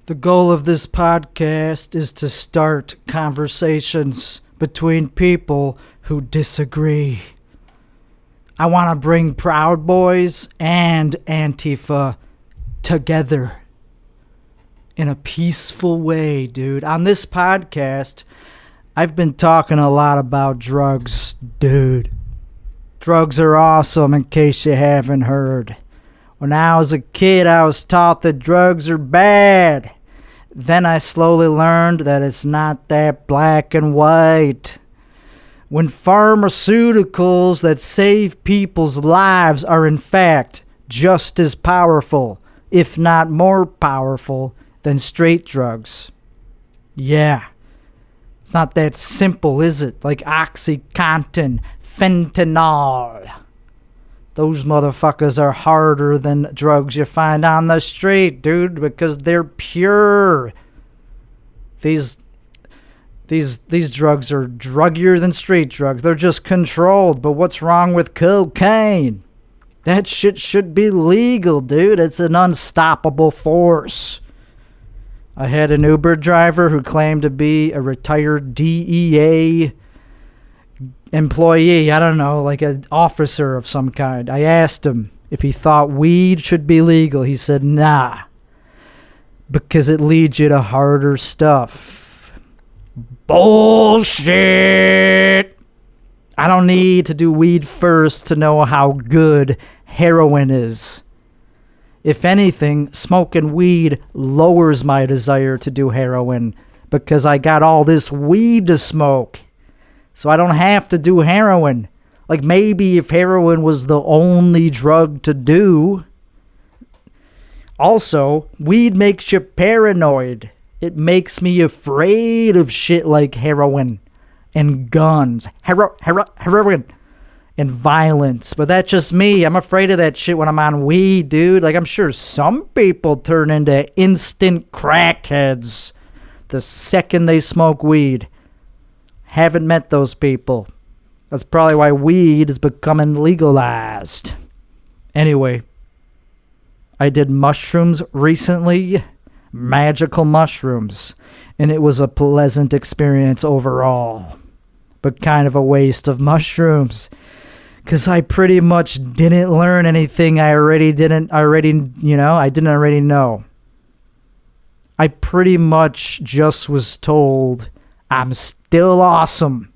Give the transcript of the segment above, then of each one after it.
The goal of this podcast is to start conversations between people who disagree. I want to bring Proud Boys and Antifa together in a peaceful way, dude. On this podcast, I've been talking a lot about drugs, dude. Drugs are awesome, in case you haven't heard. When I was a kid, I was taught that drugs are bad. Then I slowly learned that it's not that black and white. When pharmaceuticals that save people's lives are in fact just as powerful, if not more powerful, than straight drugs. Yeah. It's not that simple, is it? Like OxyContin, fentanyl. Those motherfuckers are harder than drugs you find on the street, dude, because they're pure. These drugs are druggier than street drugs. They're just controlled. But what's wrong with cocaine? That shit should be legal, dude. It's an unstoppable force. I had an Uber driver who claimed to be a retired DEA employee, I don't know, like an officer of some kind. I asked him if he thought weed should be legal. He said, nah, because it leads you to harder stuff. Bullshit! I don't need to do weed first to know how good heroin is. If anything, smoking weed lowers my desire to do heroin because I got all this weed to smoke. So I don't have to do heroin. Like maybe if heroin was the only drug to do. Also, weed makes you paranoid. It makes me afraid of shit like heroin and guns. Heroin and violence. But that's just me. I'm afraid of that shit when I'm on weed, dude. Like I'm sure some people turn into instant crackheads the second they smoke weed. Haven't met those people. That's probably why weed is becoming legalized. Anyway, I did mushrooms recently. Magical mushrooms. And it was a pleasant experience overall. But kind of a waste of mushrooms. Because I pretty much didn't learn anything I didn't already know. I pretty much just was told, I'm still awesome.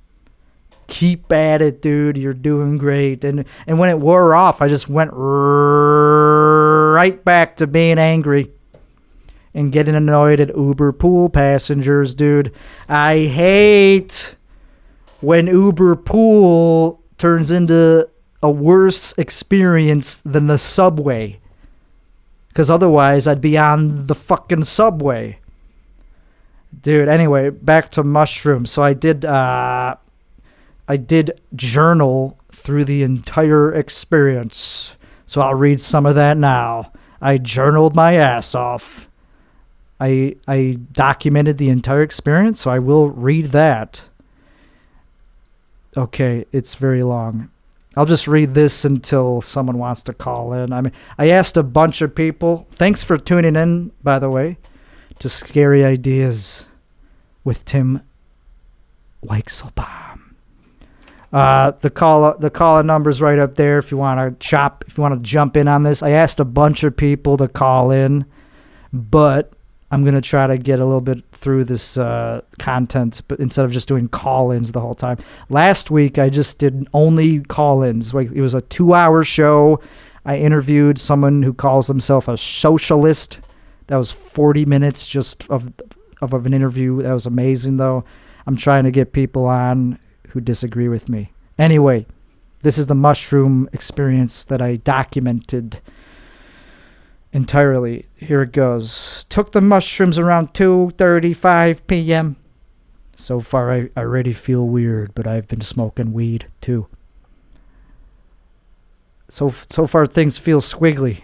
Keep at it, dude. You're doing great. And when it wore off, I just went right back to being angry and getting annoyed at Uber pool passengers, dude. I hate when Uber pool turns into a worse experience than the subway. Because otherwise, I'd be on the fucking subway. Dude, anyway, back to mushrooms. So I did journal through the entire experience. So I'll read some of that now. I journaled my ass off. I documented the entire experience, so I will read that. Okay, it's very long. I'll just read this until someone wants to call in. I asked a bunch of people. Thanks for tuning in, by the way, to Scary Ideas with Tim Weichselbaum. The call number's right up there if you want to jump in on this. I asked a bunch of people to call in, but I'm going to try to get a little bit through this content, but instead of just doing call-ins the whole time. Last week, I just did only call-ins. Like, it was a 2-hour show. I interviewed someone who calls himself a socialist. That was 40 minutes just of an interview. That was amazing, though. I'm trying to get people on who disagree with me. Anyway, this is the mushroom experience that I documented entirely. Here it goes. Took the mushrooms around 2:35 p.m. So far, I already feel weird, but I've been smoking weed, too. So far, things feel squiggly.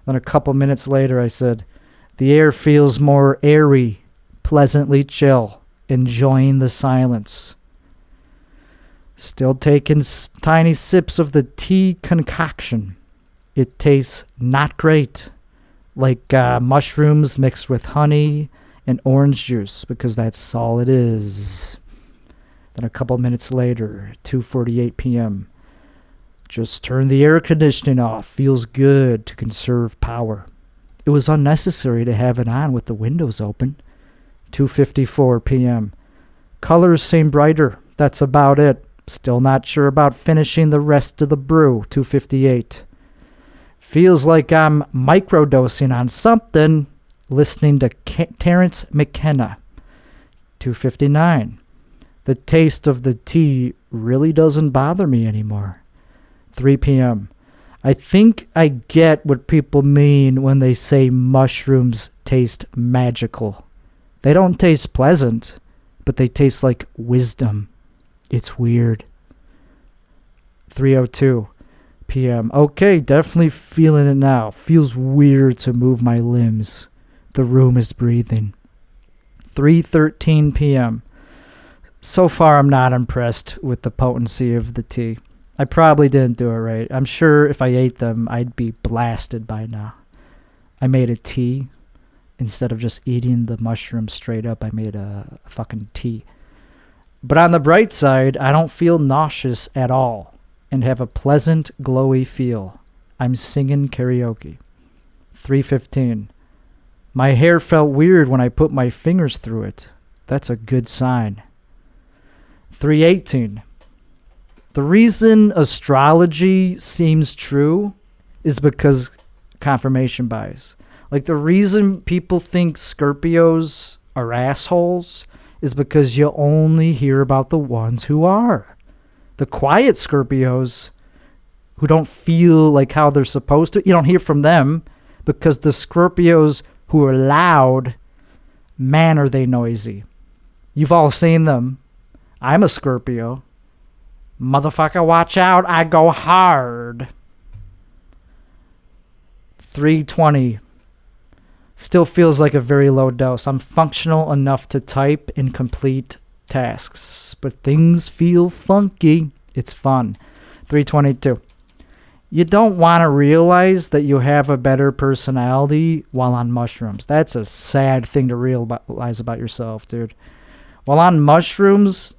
Then a couple minutes later, I said, the air feels more airy, pleasantly chill, enjoying the silence. Still taking tiny sips of the tea concoction. It tastes not great, like mushrooms mixed with honey and orange juice, because that's all it is. Then a couple minutes later, 2:48 p.m. Just turn the air conditioning off. Feels good to conserve power. It was unnecessary to have it on with the windows open. 2:54 p.m. Colors seem brighter. That's about it. Still not sure about finishing the rest of the brew. 2:58. Feels like I'm microdosing on something. Listening to Terrence McKenna. 2:59. The taste of the tea really doesn't bother me anymore. 3 p.m. I think I get what people mean when they say mushrooms taste magical. They don't taste pleasant, but they taste like wisdom. It's weird. 3:02 p.m. Okay, definitely feeling it now. Feels weird to move my limbs. The room is breathing. 3:13 p.m. So far, I'm not impressed with the potency of the tea. I probably didn't do it right. I'm sure if I ate them, I'd be blasted by now. I made a tea. Instead of just eating the mushrooms straight up, I made a fucking tea. But on the bright side, I don't feel nauseous at all and have a pleasant, glowy feel. I'm singing karaoke. 3:15. My hair felt weird when I put my fingers through it. That's a good sign. 3:18. The reason astrology seems true is because confirmation bias. Like, the reason people think Scorpios are assholes is because you only hear about the ones who are. The quiet Scorpios who don't feel like how they're supposed to, you don't hear from them, because the Scorpios who are loud, man, are they noisy. You've all seen them. I'm a Scorpio. Motherfucker, watch out. I go hard. 3:20. Still feels like a very low dose. I'm functional enough to type and complete tasks, but things feel funky. It's fun. 3:22. You don't want to realize that you have a better personality while on mushrooms. That's a sad thing to realize about yourself, dude. While on mushrooms,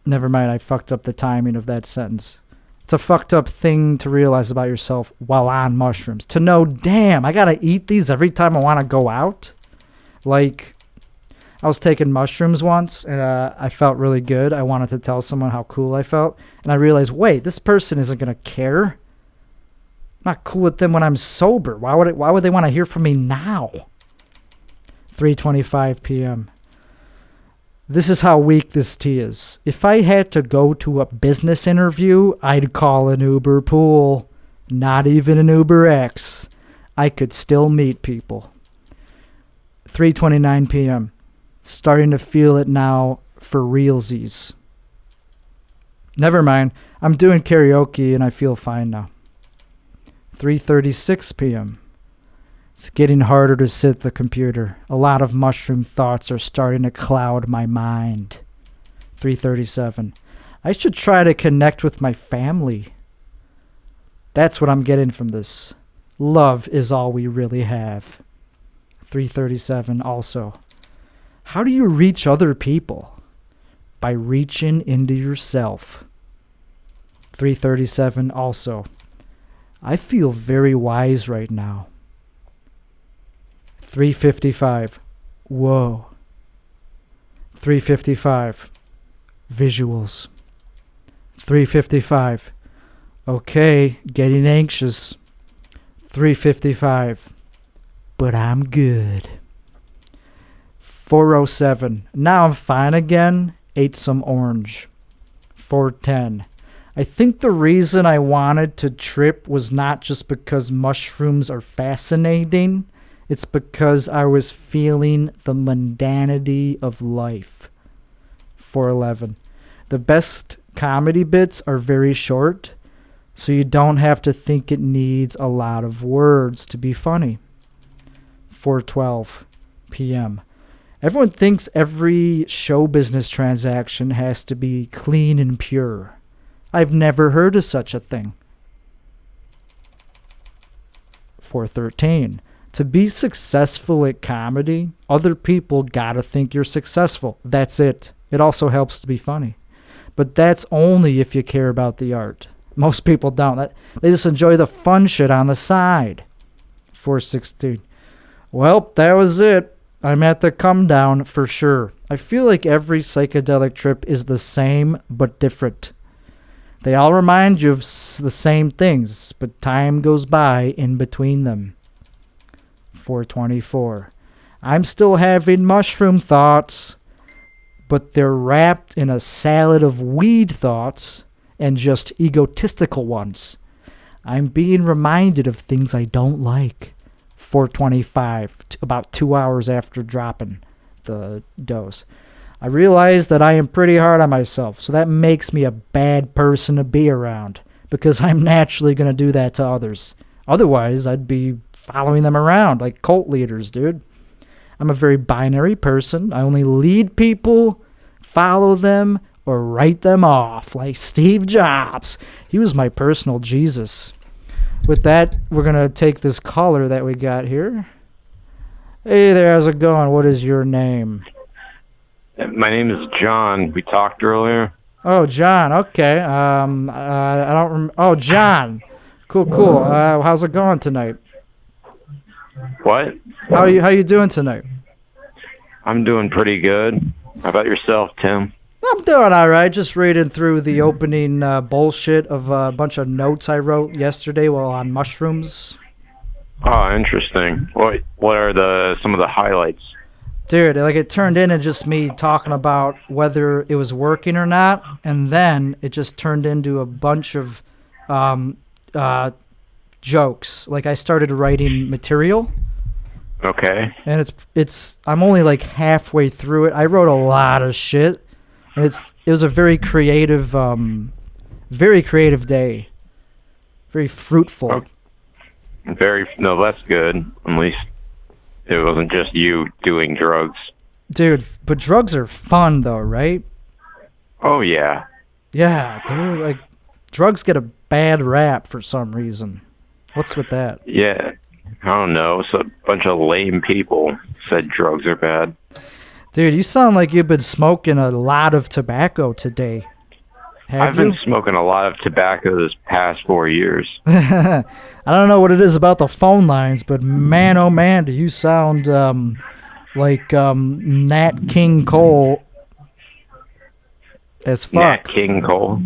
never mind, I fucked up the timing of that sentence. It's a fucked up thing to realize about yourself while on mushrooms. To know, damn, I gotta eat these every time I want to go out. Like, I was taking mushrooms once, and I felt really good. I wanted to tell someone how cool I felt. And I realized, wait, this person isn't gonna care. I'm not cool with them when I'm sober. Why would they want to hear from me now? 3:25 p.m. This is how weak this tea is. If I had to go to a business interview, I'd call an Uber Pool. Not even an Uber X. I could still meet people. 3:29 p.m. Starting to feel it now for realsies. Never mind. I'm doing karaoke and I feel fine now. 3:36 p.m. It's getting harder to sit at the computer. A lot of mushroom thoughts are starting to cloud my mind. 3:37. I should try to connect with my family. That's what I'm getting from this. Love is all we really have. 3:37 also. How do you reach other people? By reaching into yourself. 3:37 also. I feel very wise right now. 3:55. Whoa. 3:55. Visuals. 3:55. Okay, getting anxious. 3:55. But I'm good. 4:07. Now I'm fine again. Ate some orange. 4:10. I think the reason I wanted to trip was not just because mushrooms are fascinating. It's because I was feeling the mundanity of life. 4:11. The best comedy bits are very short, so you don't have to think it needs a lot of words to be funny. 4:12 p.m. Everyone thinks every show business transaction has to be clean and pure. I've never heard of such a thing. 4:13. To be successful at comedy, other people gotta think you're successful. That's it. It also helps to be funny. But that's only if you care about the art. Most people don't. They just enjoy the fun shit on the side. 416. Well, that was it. I'm at the come down for sure. I feel like every psychedelic trip is the same but different. They all remind you of the same things, but time goes by in between them. 424. I'm still having mushroom thoughts, but they're wrapped in a salad of weed thoughts and just egotistical ones. I'm being reminded of things I don't like. 425, about 2 hours after dropping the dose. I realize that I am pretty hard on myself, so that makes me a bad person to be around, because I'm naturally going to do that to others. Otherwise, I'd be following them around like cult leaders, dude. I'm a very binary person. I only lead people, follow them, or write them off like Steve Jobs. He was my personal Jesus. With that, we're going to take this caller that we got here. Hey there, how's it going? What is your name? My name is John. We talked earlier. Oh, John. Okay. I don't remember. Oh, John. Cool. How's it going tonight? What? How you doing tonight? I'm doing pretty good. How about yourself, Tim? I'm doing all right. Just reading through the opening bullshit of a bunch of notes I wrote yesterday while on mushrooms. Oh, interesting. What are some of the highlights? Dude, like it turned into just me talking about whether it was working or not, and then it just turned into a bunch of jokes. Like I started writing material. Okay. And it's I'm only like halfway through it. I wrote a lot of shit. And it was a very creative day. Very fruitful. Oh, no, that's good. At least it wasn't just you doing drugs. Dude, but drugs are fun though, right? Oh yeah. Yeah, dude, like drugs get a bad rap for some reason. What's with that? Yeah. I don't know. So a bunch of lame people said drugs are bad. Dude, you sound like you've been smoking a lot of tobacco today. I've been smoking a lot of tobacco this past 4 years. I don't know what it is about the phone lines, but man, oh man, do you sound like Nat King Cole as fuck. Nat King Cole?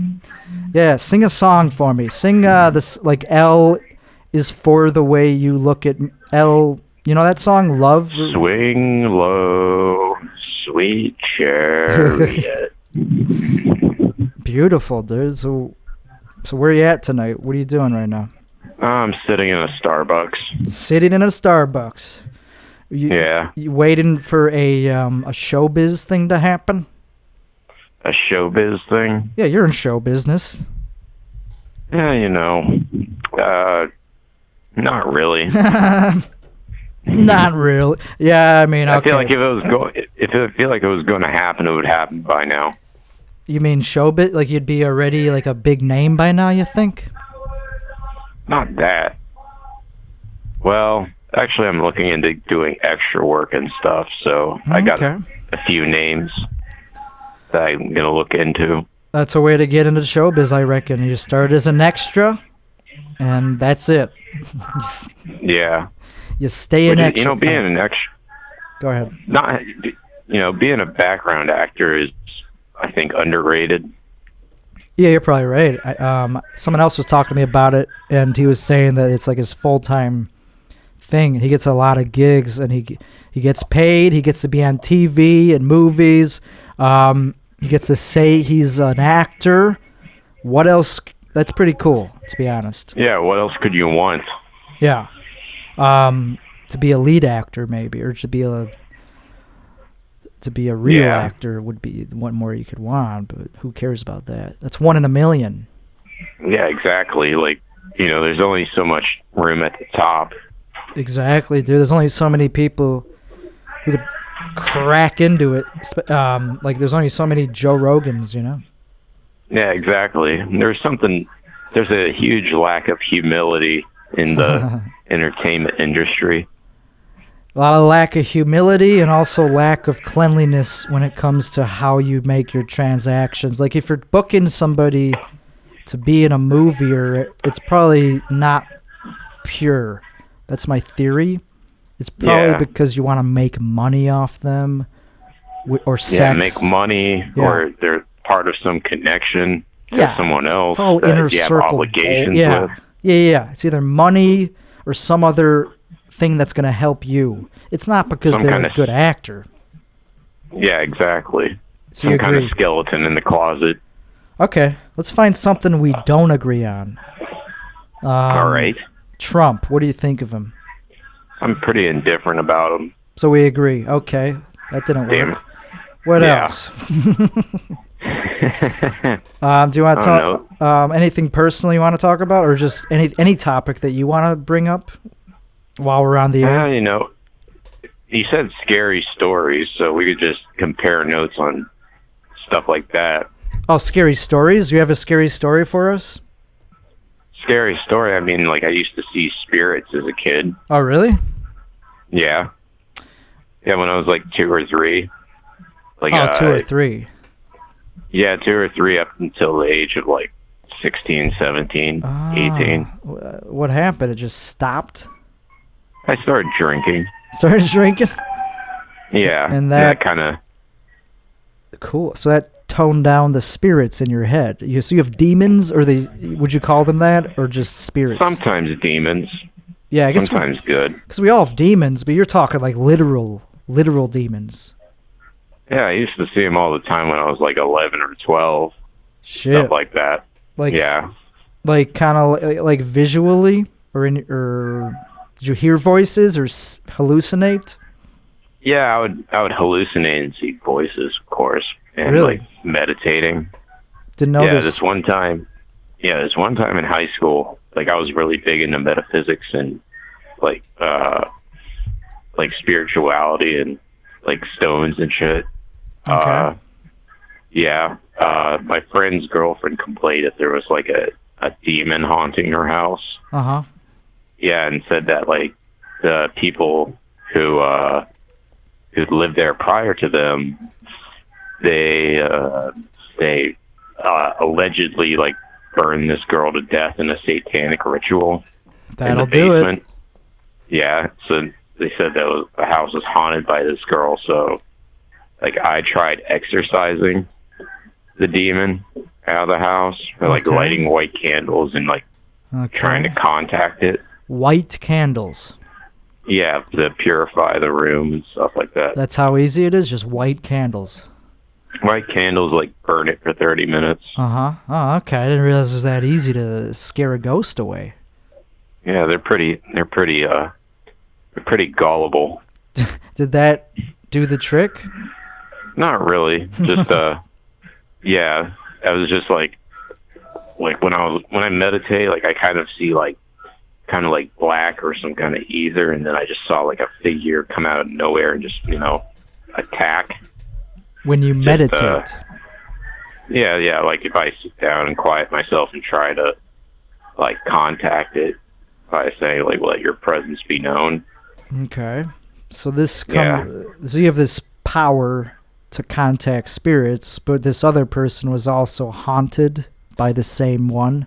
Yeah, sing a song for me. Sing this, like, L is for the way you look at L. You know that song, Love? Swing low, sweet chariot. Beautiful, dude. So where are you at tonight? What are you doing right now? I'm sitting in a Starbucks. Sitting in a Starbucks. Yeah. You waiting for a showbiz thing to happen? A showbiz thing? Yeah, you're in show business. Yeah, not really. Not really. Yeah, I mean, okay. I feel like if it was going to happen, it would happen by now. You mean showbiz? Like you'd be already like a big name by now, you think? Not that. Well, actually, I'm looking into doing extra work and stuff, so I got a few names that I'm going to look into. That's a way to get into showbiz, I reckon. You start as an extra, and that's it. Yeah. You stay an extra. Being an extra. Go ahead. Being a background actor is, I think, underrated. Yeah, you're probably right. Someone else was talking to me about it, and he was saying that it's like his full-time thing. He gets a lot of gigs, and he gets paid. He gets to be on TV and movies. He gets to say he's an actor. What else? That's pretty cool, to be honest. Yeah, what else could you want? Yeah. To be a lead actor, maybe, or to be a real actor would be one more you could want, but who cares about that? That's 1 in a million. Yeah, exactly. Like, there's only so much room at the top. Exactly, dude. There's only so many people who could crack into it. Like, there's only so many Joe Rogans, Yeah, exactly. There's a huge lack of humility in the entertainment industry. A lot of lack of humility and also lack of cleanliness when it comes to how you make your transactions. Like if you're booking somebody to be in a movie, or it's probably not pure. That's my theory. It's probably because you want to make money off them, or sex. Yeah, make money, or they're part of some connection to someone else. It's all inner you have circle. obligations with. Yeah. It's either money or some other thing that's going to help you. It's not because they're a good actor. Yeah, exactly. So some kind of skeleton in the closet. Okay, let's find something we don't agree on. All right. Trump, what do you think of him? I'm pretty indifferent about him. So we agree. Okay, that didn't work. What else? Do you want to talk anything personal you want to talk about, or just any topic that you want to bring up while we're on the air? You said scary stories, so we could just compare notes on stuff like that. Oh, scary stories? You have a scary story for us? Scary story? I mean, like, I used to see spirits as a kid. Oh, really? Yeah. Yeah, when I was like 2 or 3. Like, 2 or 3. Yeah, 2 or 3 up until the age of like 16, 17, 18. What happened? It just stopped? I started drinking. Started drinking? Yeah. And that kind of... Cool. So that toned down the spirits in your head. So you have demons, or would you call them that, or just spirits? Sometimes demons. Yeah, I guess sometimes good. Because we all have demons, but you're talking like literal demons. Yeah, I used to see them all the time when I was like 11 or 12. Shit. Stuff like that. Like, yeah. Like kind of like visually, or did you hear voices or hallucinate? Yeah, I would hallucinate and see voices, of course, and really? Like meditating. Didn't know this. This one time in high school, like I was really big into metaphysics and like spirituality and like stones and shit. Okay. My friend's girlfriend complained that there was like a demon haunting her house. Uh-huh. Yeah, and said that like the people who'd lived there prior to them, they allegedly like burned this girl to death in a satanic ritual. That'll do it. Yeah, so they said that the house was haunted by this girl. So, like, I tried exorcising the demon out of the house, or, like lighting white candles and like trying to contact it. White candles. Yeah, to purify the room and stuff like that. That's how easy it is, just white candles. White candles, like, burn it for 30 minutes. Uh-huh. Oh, okay. I didn't realize it was that easy to scare a ghost away. Yeah, they're pretty gullible. Did that do the trick? Not really. Just, yeah. I was just, like when I meditate, like, I kind of see, like, kind of like black or some kind of ether, and then I just saw like a figure come out of nowhere and just attack. When you meditate? Yeah, like if I sit down and quiet myself and try to like contact it by saying like, let your presence be known. Okay, so so you have this power to contact spirits, but this other person was also haunted by the same one.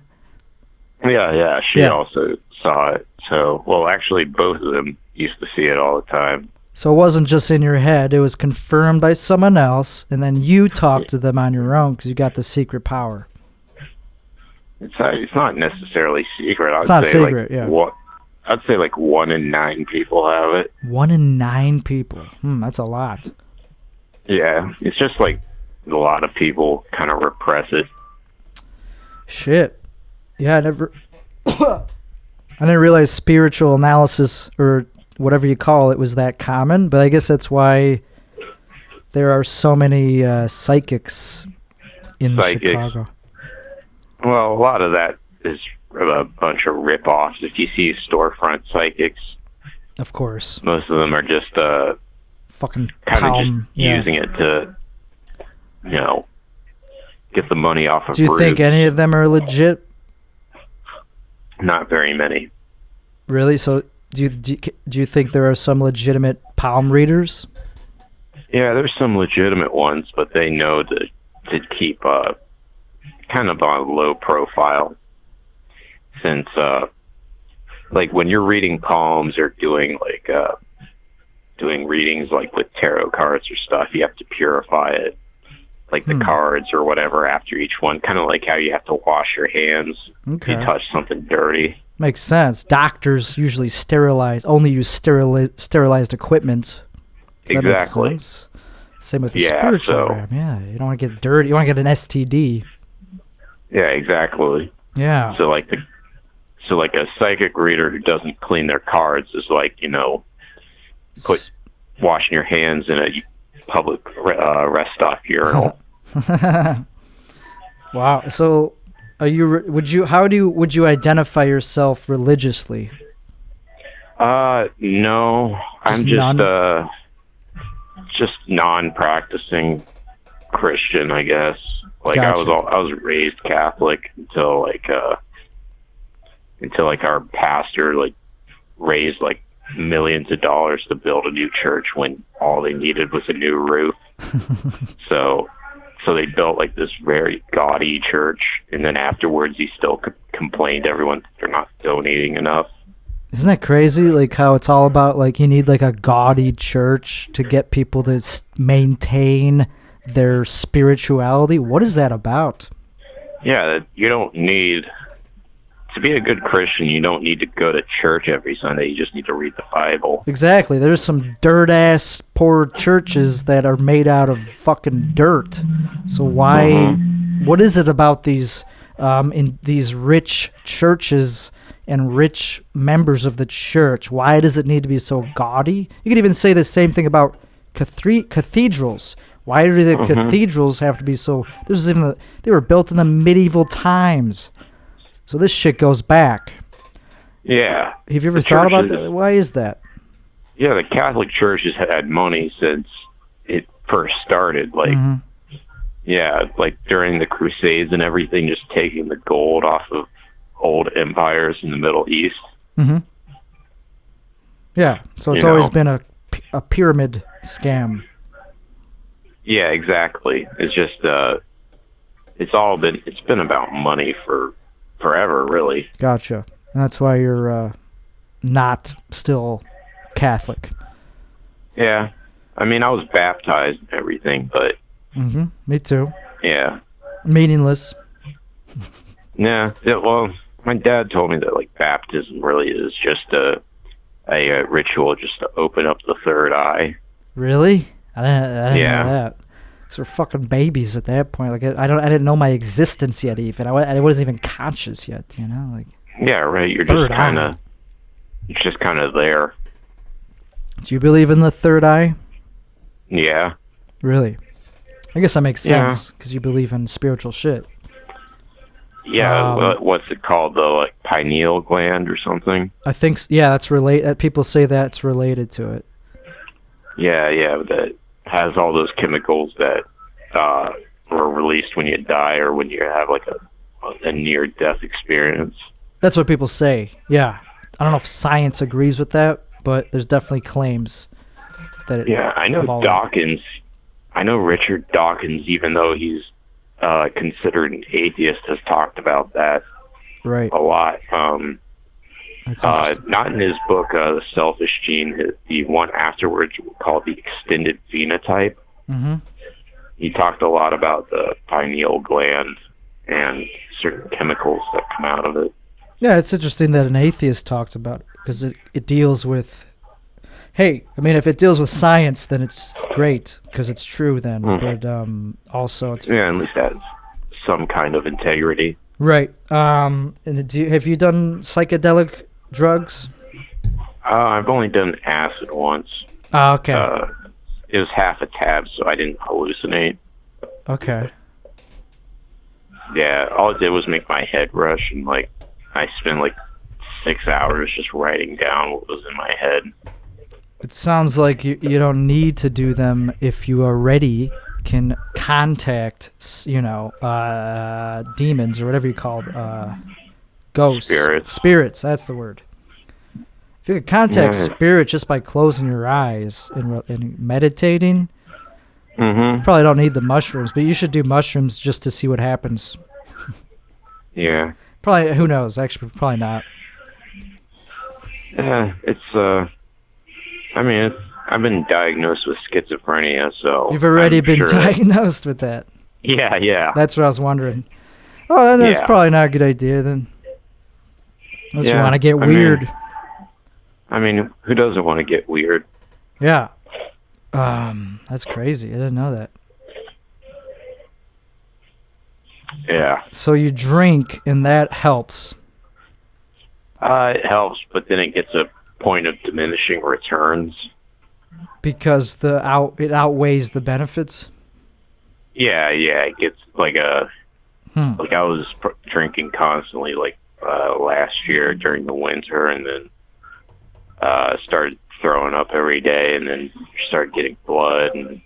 Yeah, she also saw it. So, well, actually, both of them used to see it all the time. So it wasn't just in your head. It was confirmed by someone else, and then you talked to them on your own because you got the secret power. It's not necessarily secret. It's not secret, yeah. I'd say like 1 in 9 people have it. 1 in 9 people. That's a lot. Yeah, it's just like a lot of people kind of repress it. Shit. Yeah, I didn't realize spiritual analysis, or whatever you call it, was that common, but I guess that's why there are so many psychics in Chicago. Well, a lot of that is a bunch of rip-offs. If you see storefront psychics, of course, most of them are just fucking kind of just using it to, get the money off of. Do you think any of them are legit? Not very many. Really? So Do you think there are some legitimate palm readers? Yeah, there's some legitimate ones, but they know to keep kind of on a low profile, since like when you're reading palms or doing readings like with tarot cards or stuff, you have to purify it, like the cards or whatever after each one, kind of like how you have to wash your hands if you touch something dirty. Makes sense. Doctors usually only use sterilized equipment. Exactly. Same with the spiritual realm. Yeah, you don't want to get dirty. You want to get an STD. Yeah, exactly. Yeah. So like a psychic reader who doesn't clean their cards is like, washing your hands in a public rest stop urinal. Wow. So, would you identify yourself religiously? No, I'm just non-practicing Christian, I guess. Like Gotcha. I was raised Catholic until our pastor raised millions of dollars to build a new church when all they needed was a new roof. so they built this very gaudy church, and then afterwards he still complained to everyone that they're not donating enough. Isn't that crazy? Like how it's all about you need a gaudy church to get people to maintain their spirituality. What is that about? Yeah, you don't need to be a good Christian. You don't need to go to church every Sunday. You just need to read the Bible. Exactly. There's some dirt ass poor churches that are made out of fucking dirt. So why? What is it about these in these rich churches and rich members of the church? Why does it need to be so gaudy? You could even say the same thing about cathedrals. Why do the cathedrals have to be so? They were built in the medieval times, so this shit goes back. Yeah. Have you ever thought about that? Why is that? Yeah, the Catholic Church has had money since it first started. During the Crusades and everything, just taking the gold off of old empires in the Middle East. Mm-hmm. Yeah, so it's always been a pyramid scam. Yeah, exactly. It's just it's been about money for forever, really. Gotcha. And that's why you're not still Catholic. Yeah, I mean, I was baptized and everything, but me too. Yeah, meaningless. Yeah, well, my dad told me that baptism really is just a ritual just to open up the third eye. Really? I didn't know that. Because we're fucking babies at that point. I didn't know my existence yet. Even I wasn't even conscious yet. Yeah, right. You're just kind of there. Do you believe in the third eye? Yeah. Really? I guess that makes sense because you believe in spiritual shit. Yeah. What's it called though? Pineal gland or something? I think. Yeah, that's related. People say that's related to it. Yeah. That has all those chemicals that were released when you die or when you have a near-death experience. That's what people say. Yeah. I don't know if science agrees with that, but there's definitely claims that it... Yeah, I know Dawkins. I know Richard Dawkins, even though he's considered an atheist, has talked about that a lot. Not in his book, The Selfish Gene, the one afterwards called The Extended Phenotype. Mm-hmm. He talked a lot about the pineal gland and certain chemicals that come out of it. Yeah, it's interesting that an atheist talks about it because it deals with... Hey, I mean, if it deals with science, then it's great because it's true then. But also it's... Yeah, at least that's some kind of integrity. Right. And have you done psychedelic drugs? I've only done acid once. Oh, okay. It was half a tab, so I didn't hallucinate. Okay. Yeah, all it did was make my head rush, and I spent 6 hours just writing down what was in my head. It sounds like you don't need to do them if you already can contact, demons or whatever you call it, ghosts. Spirits, that's the word. If you could contact Yeah. spirit just by closing your eyes and meditating, Mm-hmm. you probably don't need the mushrooms, but you should do mushrooms just to see what happens. Yeah. Probably, who knows? Actually, probably not. Yeah. I've been diagnosed with schizophrenia, so You've already I'm been sure that- diagnosed with that. Yeah. That's what I was wondering. Oh, then that's Yeah. probably not a good idea then. Unless you Yeah, want to get I weird. Who doesn't want to get weird? Yeah. That's crazy. I didn't know that. Yeah. So you drink and that helps. It helps, but then it gets a point of diminishing returns. Because it outweighs the benefits. Yeah, it gets like a Hmm. like I was drinking constantly last year during the winter, and then started throwing up every day, and then started getting blood and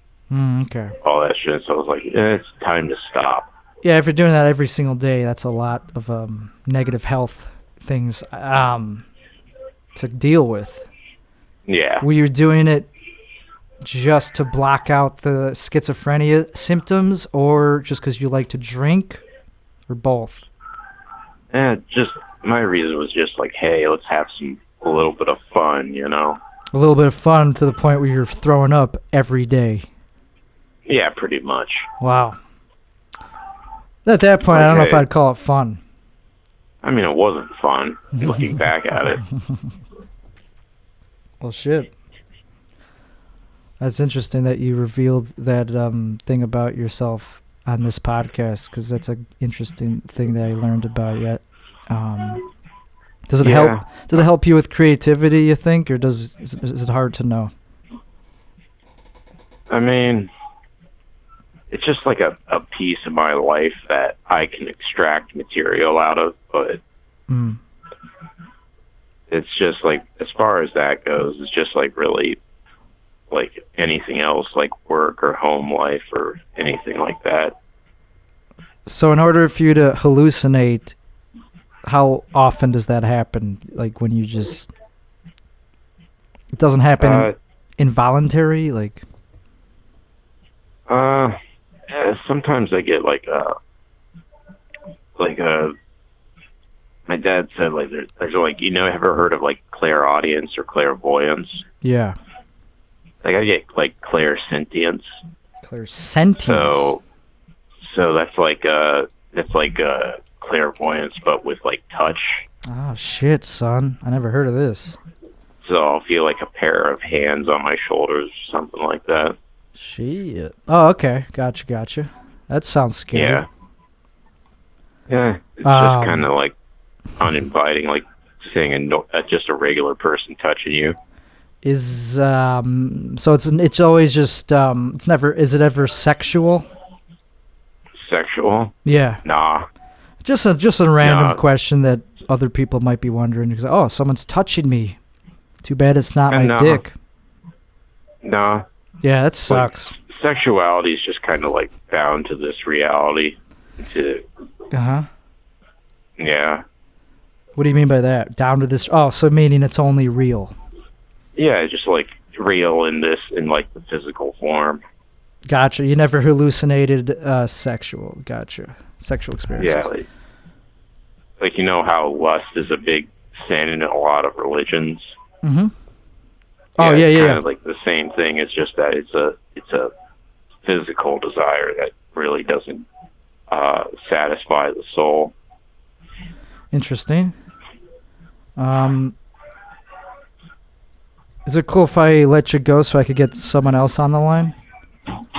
Okay. all that shit. So I was like, it's time to stop. Yeah, if you're doing that every single day, that's a lot of negative health things to deal with. Yeah. Were you doing it just to block out the schizophrenia symptoms, or just because you like to drink, or both? Just my reason was just like, hey, let's have a little bit of fun, you know? A little bit of fun to the point where you're throwing up every day. Yeah, pretty much. Wow. At that point, I don't know if Okay. I'd call it fun. It wasn't fun looking back at it. Well, shit. That's interesting that you revealed that thing about yourself on this podcast, because that's an interesting thing that I learned about you. Does it help? Does it help you with creativity, you think, or is it hard to know? It's just like a piece of my life that I can extract material out of, but it's just like, as far as that goes, it's just like really like anything else, like work or home life or anything like that. So in order for you to hallucinate, how often does that happen? Like when you just... It doesn't happen involuntary? Sometimes I get my dad said there's like, ever heard of like clairaudience or clairvoyance? Yeah. Like I get like clairsentience. Clairsentience? So that's like clairvoyance, but with like touch. Oh shit, son! I never heard of this. So I'll feel like a pair of hands on my shoulders, something like that. Shit. Oh, okay. Gotcha. That sounds scary. Yeah. Yeah. It's just kind of like uninviting, like seeing just a regular person touching you. Is so it's always just it's never, is it ever sexual? Sexual? Yeah. Nah. Just a random question that other people might be wondering. Because, oh, someone's touching me. Too bad it's not my dick. Nah. Yeah, that sucks. Sexuality is just kind of like bound to this reality. Yeah. What do you mean by that? Down to this? Oh, so meaning it's only real. Yeah, just like real in like the physical form. Gotcha. You never hallucinated sexual. Gotcha. Sexual experiences. Yeah, like how lust is a big sin in a lot of religions. Mm-hmm. Oh yeah. Kind of like the same thing. It's just that it's a physical desire that really doesn't satisfy the soul. Interesting. Is it cool if I let you go so I could get someone else on the line?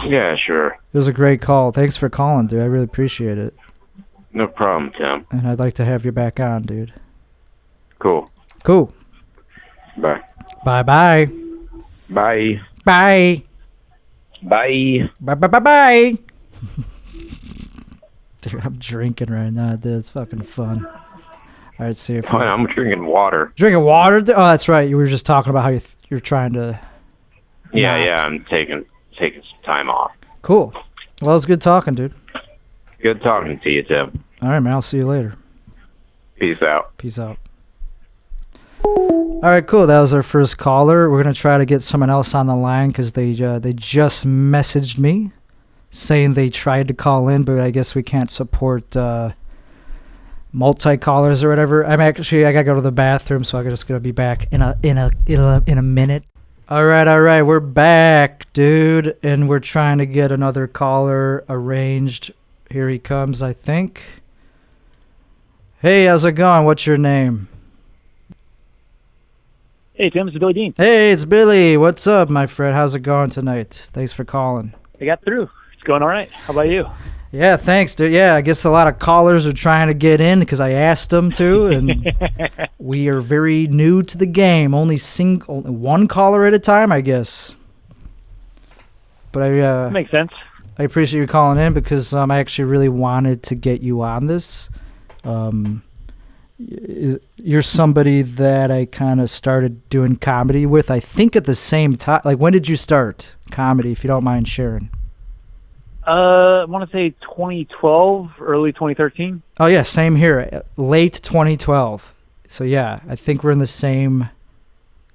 Yeah, sure. It was a great call. Thanks for calling, dude. I really appreciate it. No problem, Tim. And I'd like to have you back on, dude. Cool. Bye. Bye. Bye. Bye. Bye. Bye. Dude, I'm drinking right now, dude. It's fucking fun. All right, see you. I'm drinking water. Drinking water? Oh, that's right. You were just talking about how you're trying to... Yeah, I'm taking some time off. Cool. Well, it was good talking, dude. Good talking to you, Tim. All right, man. I'll see you later. Peace out. Peace out. All right, cool. That was our first caller. We're gonna try to get someone else on the line because they just messaged me saying they tried to call in, but I guess we can't support multi callers or whatever. I gotta go to the bathroom, so I'm just gonna be back in a minute. All right, we're back, dude, and we're trying to get another caller arranged. Here he comes, I think. Hey, how's it going? What's your name? Hey, Tim, it's Billy Dean. Hey, it's Billy. What's up, my friend? How's it going tonight? Thanks for calling. I got through. It's going all right. How about you? Yeah, thanks, dude. Yeah, I guess a lot of callers are trying to get in because I asked them to, and we are very new to the game. Only one caller at a time, I guess. But Makes sense. I appreciate you calling in because I actually really wanted to get you on this. You're somebody that I kind of started doing comedy with, I think at the same time. Like, when did you start comedy, if you don't mind sharing? I want to say 2012, early 2013. Oh, yeah, same here. Late 2012. So, yeah, I think we're in the same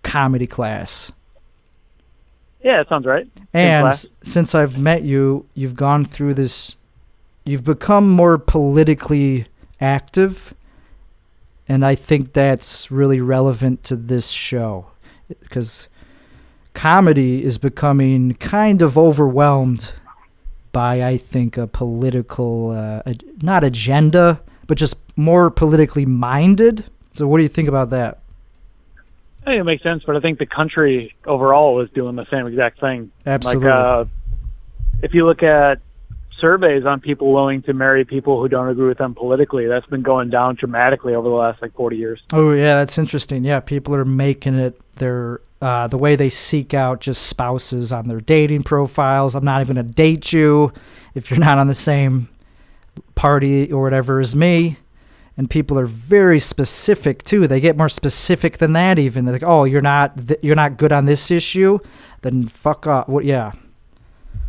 comedy class. Yeah, that sounds right. And since I've met you, you've gone through this. You've become more politically active. And I think that's really relevant to this show because comedy is becoming kind of overwhelmed by, I think, a political, not agenda, but just more politically minded. So what do you think about that? I think it makes sense, but I think the country overall is doing the same exact thing. Absolutely. Like, if you look at surveys on people willing to marry people who don't agree with them politically, that's been going down dramatically over the last 40 years. Oh yeah, that's interesting. Yeah, people are making it their the way they seek out just spouses on their dating profiles. I'm not even gonna date you if you're not on the same party or whatever as me. And people are very specific too. They get more specific than that even. They're like, oh, you're not good on this issue, then fuck off. What? Yeah.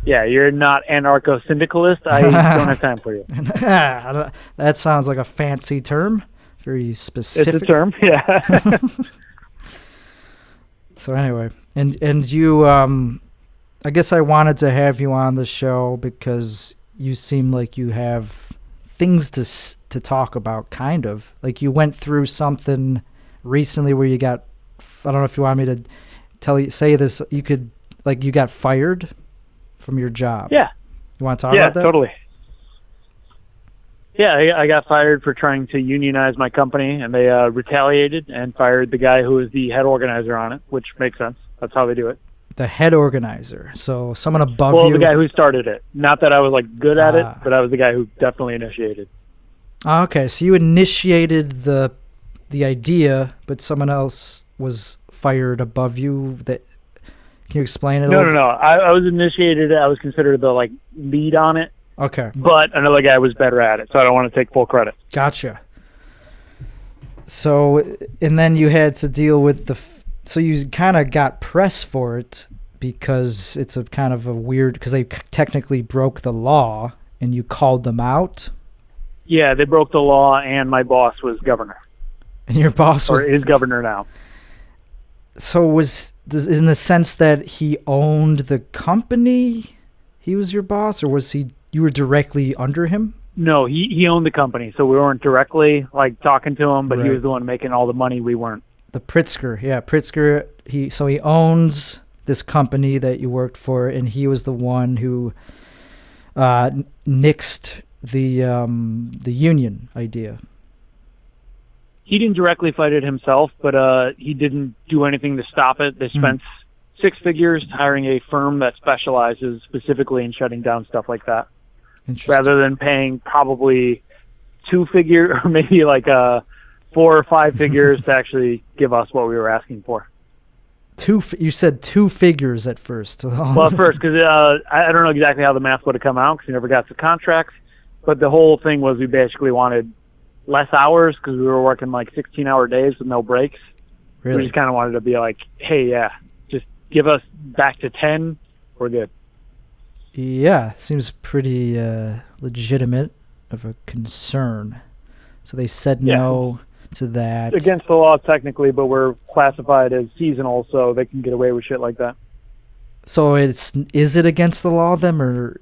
Yeah, you're not anarcho-syndicalist. I don't have time for you. That sounds like a fancy term. Very specific. It's a term, yeah. So anyway, and you, I guess I wanted to have you on the show because you seem like you have things to talk about, kind of. Like you went through something recently where you got, I don't know if you want me to say this, you got fired from your job. Yeah. You want to talk about that? Yeah, totally. Yeah, I got fired for trying to unionize my company, and they retaliated and fired the guy who was the head organizer on it, which makes sense. That's how they do it. The head organizer. So someone above you. Well, the guy who started it. Not that I was good at it, but I was the guy who definitely initiated. Okay, so you initiated the idea, but someone else was fired above you. Can you explain it? No. I was initiated. I was considered the lead on it. Okay. But another guy was better at it, so I don't want to take full credit. Gotcha. So, and then you had to deal with so you kind of got press for it because it's a kind of a weird, because they technically broke the law and you called them out. Yeah, they broke the law, and my boss was governor. And your boss is governor now. So was this in the sense that he owned the company? He was your boss, or you were directly under him? No, he owned the company, so we weren't directly talking to him, but right. He was the one making all the money. We weren't. The Pritzker, yeah, Pritzker. He owns this company that you worked for, and he was the one who nixed the union idea. He didn't directly fight it himself, but he didn't do anything to stop it. They spent 6 figures hiring a firm that specializes specifically in shutting down stuff like that, rather than paying probably 2 figures or maybe 4 or 5 figures to actually give us what we were asking for. You said 2 figures at first. Well, at first, because I don't know exactly how the math would have come out because we never got the contracts, but the whole thing was we basically wanted less hours because we were working 16-hour days with no breaks. Really? We just kind of wanted to be hey, yeah, just give us back to 10. We're good. Yeah, seems pretty legitimate of a concern. So they said no. to that. Against the law technically, but we're classified as seasonal, so they can get away with shit like that. So is it against the law then, or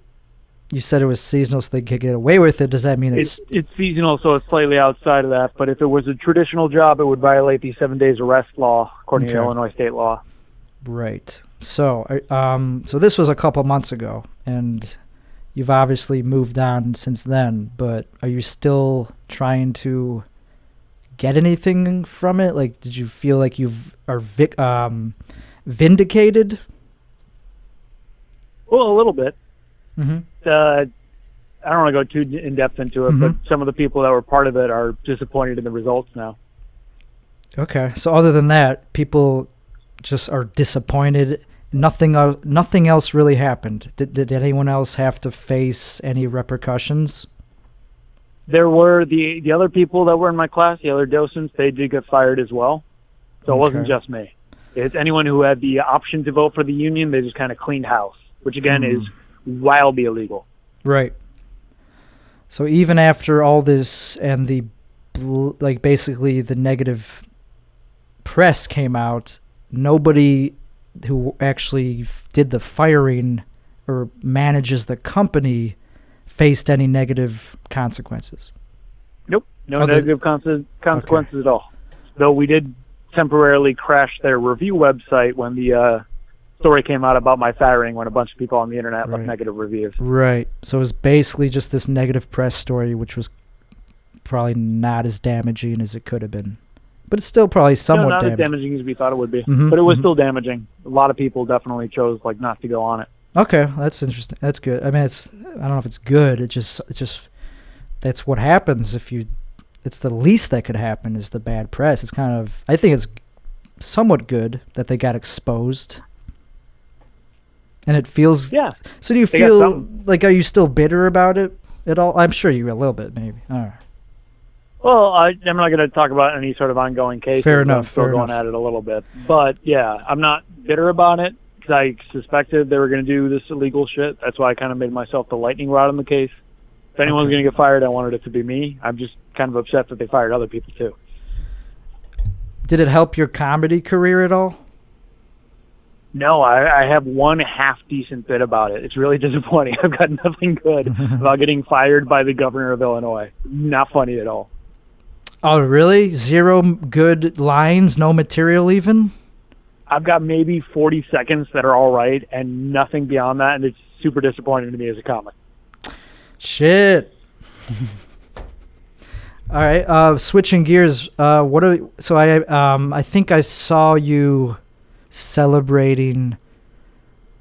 you said it was seasonal so they could get away with it? Does that mean it's seasonal, so it's slightly outside of that, but if it was a traditional job, it would violate the 7 days arrest law, according to Illinois state law. Right. So so this was a couple months ago, and you've obviously moved on since then, but are you still trying to get anything from it? Like, did you feel like are vindicated? Well, a little bit. Mm-hmm. I don't want to go too in depth into it, but some of the people that were part of it are disappointed in the results now. Okay. So other than that, people just are disappointed. Nothing else really happened. Did anyone else have to face any repercussions? There were the other people that were in my class, the other docents, they did get fired as well. So it wasn't just me. It's anyone who had the option to vote for the union, they just kind of cleaned house, which again is wildly illegal. Right. So even after all this and basically the negative press came out, nobody who actually did the firing or manages the company faced any negative consequences. Nope, no negative consequences at all. Though we did temporarily crash their review website when the story came out about my firing, when a bunch of people on the internet left negative reviews. Right. So it was basically just this negative press story, which was probably not as damaging as it could have been. But it's still probably somewhat not damaging. as damaging as we thought it would be. But it was still damaging. A lot of people definitely chose not to go on it. Okay, that's interesting. That's good. I mean, I don't know if it's good. It's just that's what happens if you. It's the least that could happen is the bad press. It's kind of. I think it's somewhat good that they got exposed. And it feels. Yeah. So do you feel like, are you still bitter about it at all? I'm sure you a little bit, maybe. All right. Well, I'm not going to talk about any sort of ongoing case. Fair enough. I'm still going at it a little bit. But, yeah, I'm not bitter about it because I suspected they were going to do this illegal shit. That's why I kind of made myself the lightning rod in the case. If anyone was going to get fired, I wanted it to be me. I'm just kind of upset that they fired other people, too. Did it help your comedy career at all? No, I have one half-decent bit about it. It's really disappointing. I've got nothing good about getting fired by the governor of Illinois. Not funny at all. Oh, really? Zero good lines? No material even? I've got maybe 40 seconds that are all right and nothing beyond that, and it's super disappointing to me as a comic. Shit. All right, switching gears. I think I saw you celebrating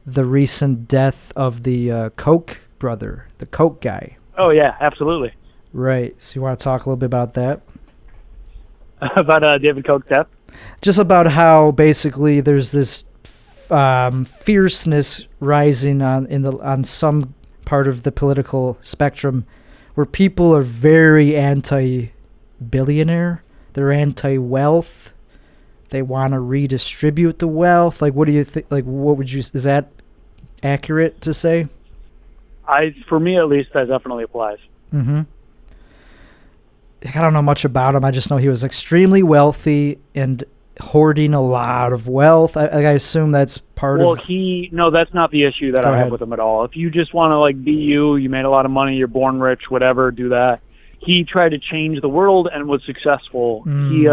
the recent death of the Koch brother, the Koch guy. Oh, yeah, absolutely. Right. So you want to talk a little bit about that? About David Koch's death? Just about how basically there's this fierceness rising on some part of the political spectrum where people are very anti-billionaire. They're anti-wealth. They want to redistribute the wealth. Like, what do you think? Like, is that accurate to say? For me at least, that definitely applies. Mm-hmm. I don't know much about him. I just know he was extremely wealthy and hoarding a lot of wealth. I assume that's part of... No, that's not the issue that I have with him at all. If you just want to, be you made a lot of money, you're born rich, whatever, do that. He tried to change the world and was successful. He,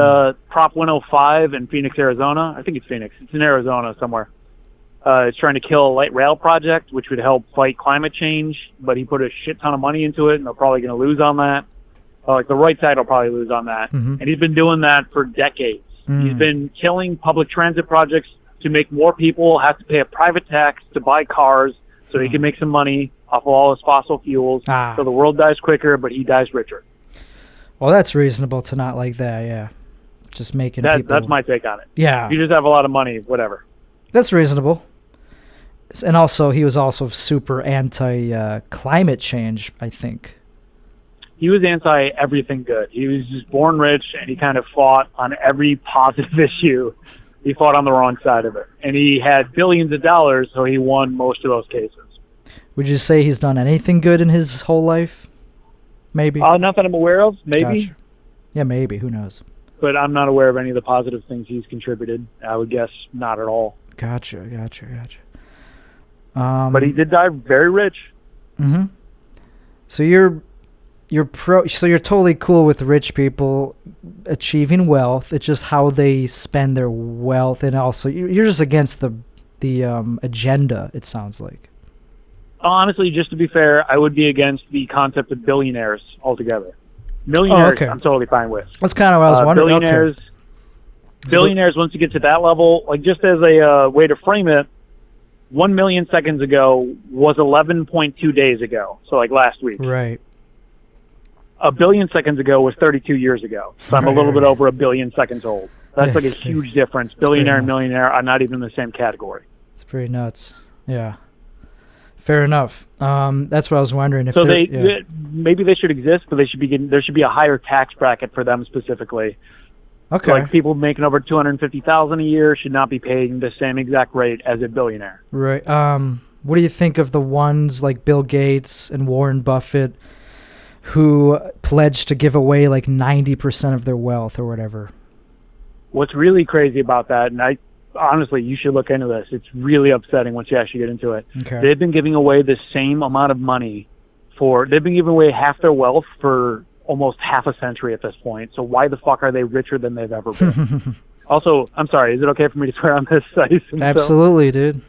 Prop 105 in Phoenix, Arizona. I think it's Phoenix. It's in Arizona somewhere. It's trying to kill a light rail project, which would help fight climate change, but he put a shit ton of money into it, and they're probably going to lose on that. The right side will probably lose on that. Mm-hmm. And he's been doing that for decades. He's been killing public transit projects to make more people have to pay a private tax to buy cars so he can make some money off of all his fossil fuels. So the world dies quicker, but he dies richer. Well, that's reasonable to not like that, yeah. Just making people... That's my take on it. Yeah. If you just have a lot of money, whatever. That's reasonable. And also, he was also super anti-climate change, I think. He was anti-everything good. He was just born rich, and he kind of fought on every positive issue. He fought on the wrong side of it. And he had billions of dollars, so he won most of those cases. Would you say he's done anything good in his whole life? Maybe? Not that I'm aware of. Maybe. Gotcha. Yeah, maybe. Who knows? but I'm not aware of any of the positive things he's contributed. I would guess not at all. Gotcha. But he did die very rich. Mm-hmm. So you're totally cool with rich people achieving wealth. It's just how they spend their wealth, and also you're just against the agenda, it sounds like. Honestly, just to be fair, I would be against the concept of billionaires altogether. Millionaires, I'm totally fine with. That's kind of what I was wondering. Billionaires, once you get to that level, like just as a way to frame it, 1 million seconds ago was 11.2 days ago, so like last week. Right. A billion seconds ago was 32 years ago, so I'm a little bit over a billion seconds old. That's like a huge difference. Billionaire and millionaire are not even in the same category. It's pretty nuts. Yeah. Fair enough. That's what I was wondering. If so maybe they should exist, but there should be a higher tax bracket for them specifically. Okay. Like people making over $250,000 a year should not be paying the same exact rate as a billionaire. Right. What do you think of the ones like Bill Gates and Warren Buffett who pledged to give away like 90% of their wealth or whatever? What's really crazy about that, and honestly, you should look into this. It's really upsetting once you actually get into it. Okay. They've been giving away the same amount of money they've been giving away half their wealth for almost half a century at this point. So why the fuck are they richer than they've ever been? Also, I'm sorry, is it okay for me to swear on this site? Absolutely, dude.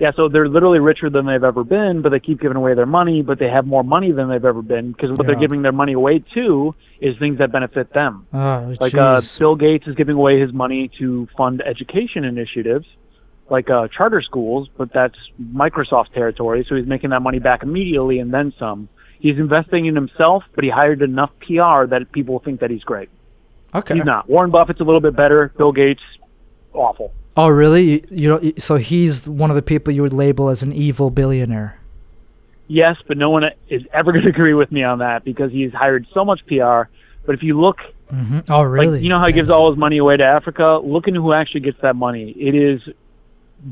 Yeah, so they're literally richer than they've ever been, but they keep giving away their money, but they have more money than they've ever been because what they're giving their money away to is things that benefit them. Like Bill Gates is giving away his money to fund education initiatives, like charter schools, but that's Microsoft territory, so he's making that money back immediately and then some. He's investing in himself, but he hired enough PR that people think that he's great. Okay. He's not. Warren Buffett's a little bit better. Bill Gates, awful. Oh, really? So he's one of the people you would label as an evil billionaire. Yes, but no one is ever going to agree with me on that because he's hired so much PR. But if you look, Oh, really? Like, you know how he gives all his money away to Africa? Look into who actually gets that money. It is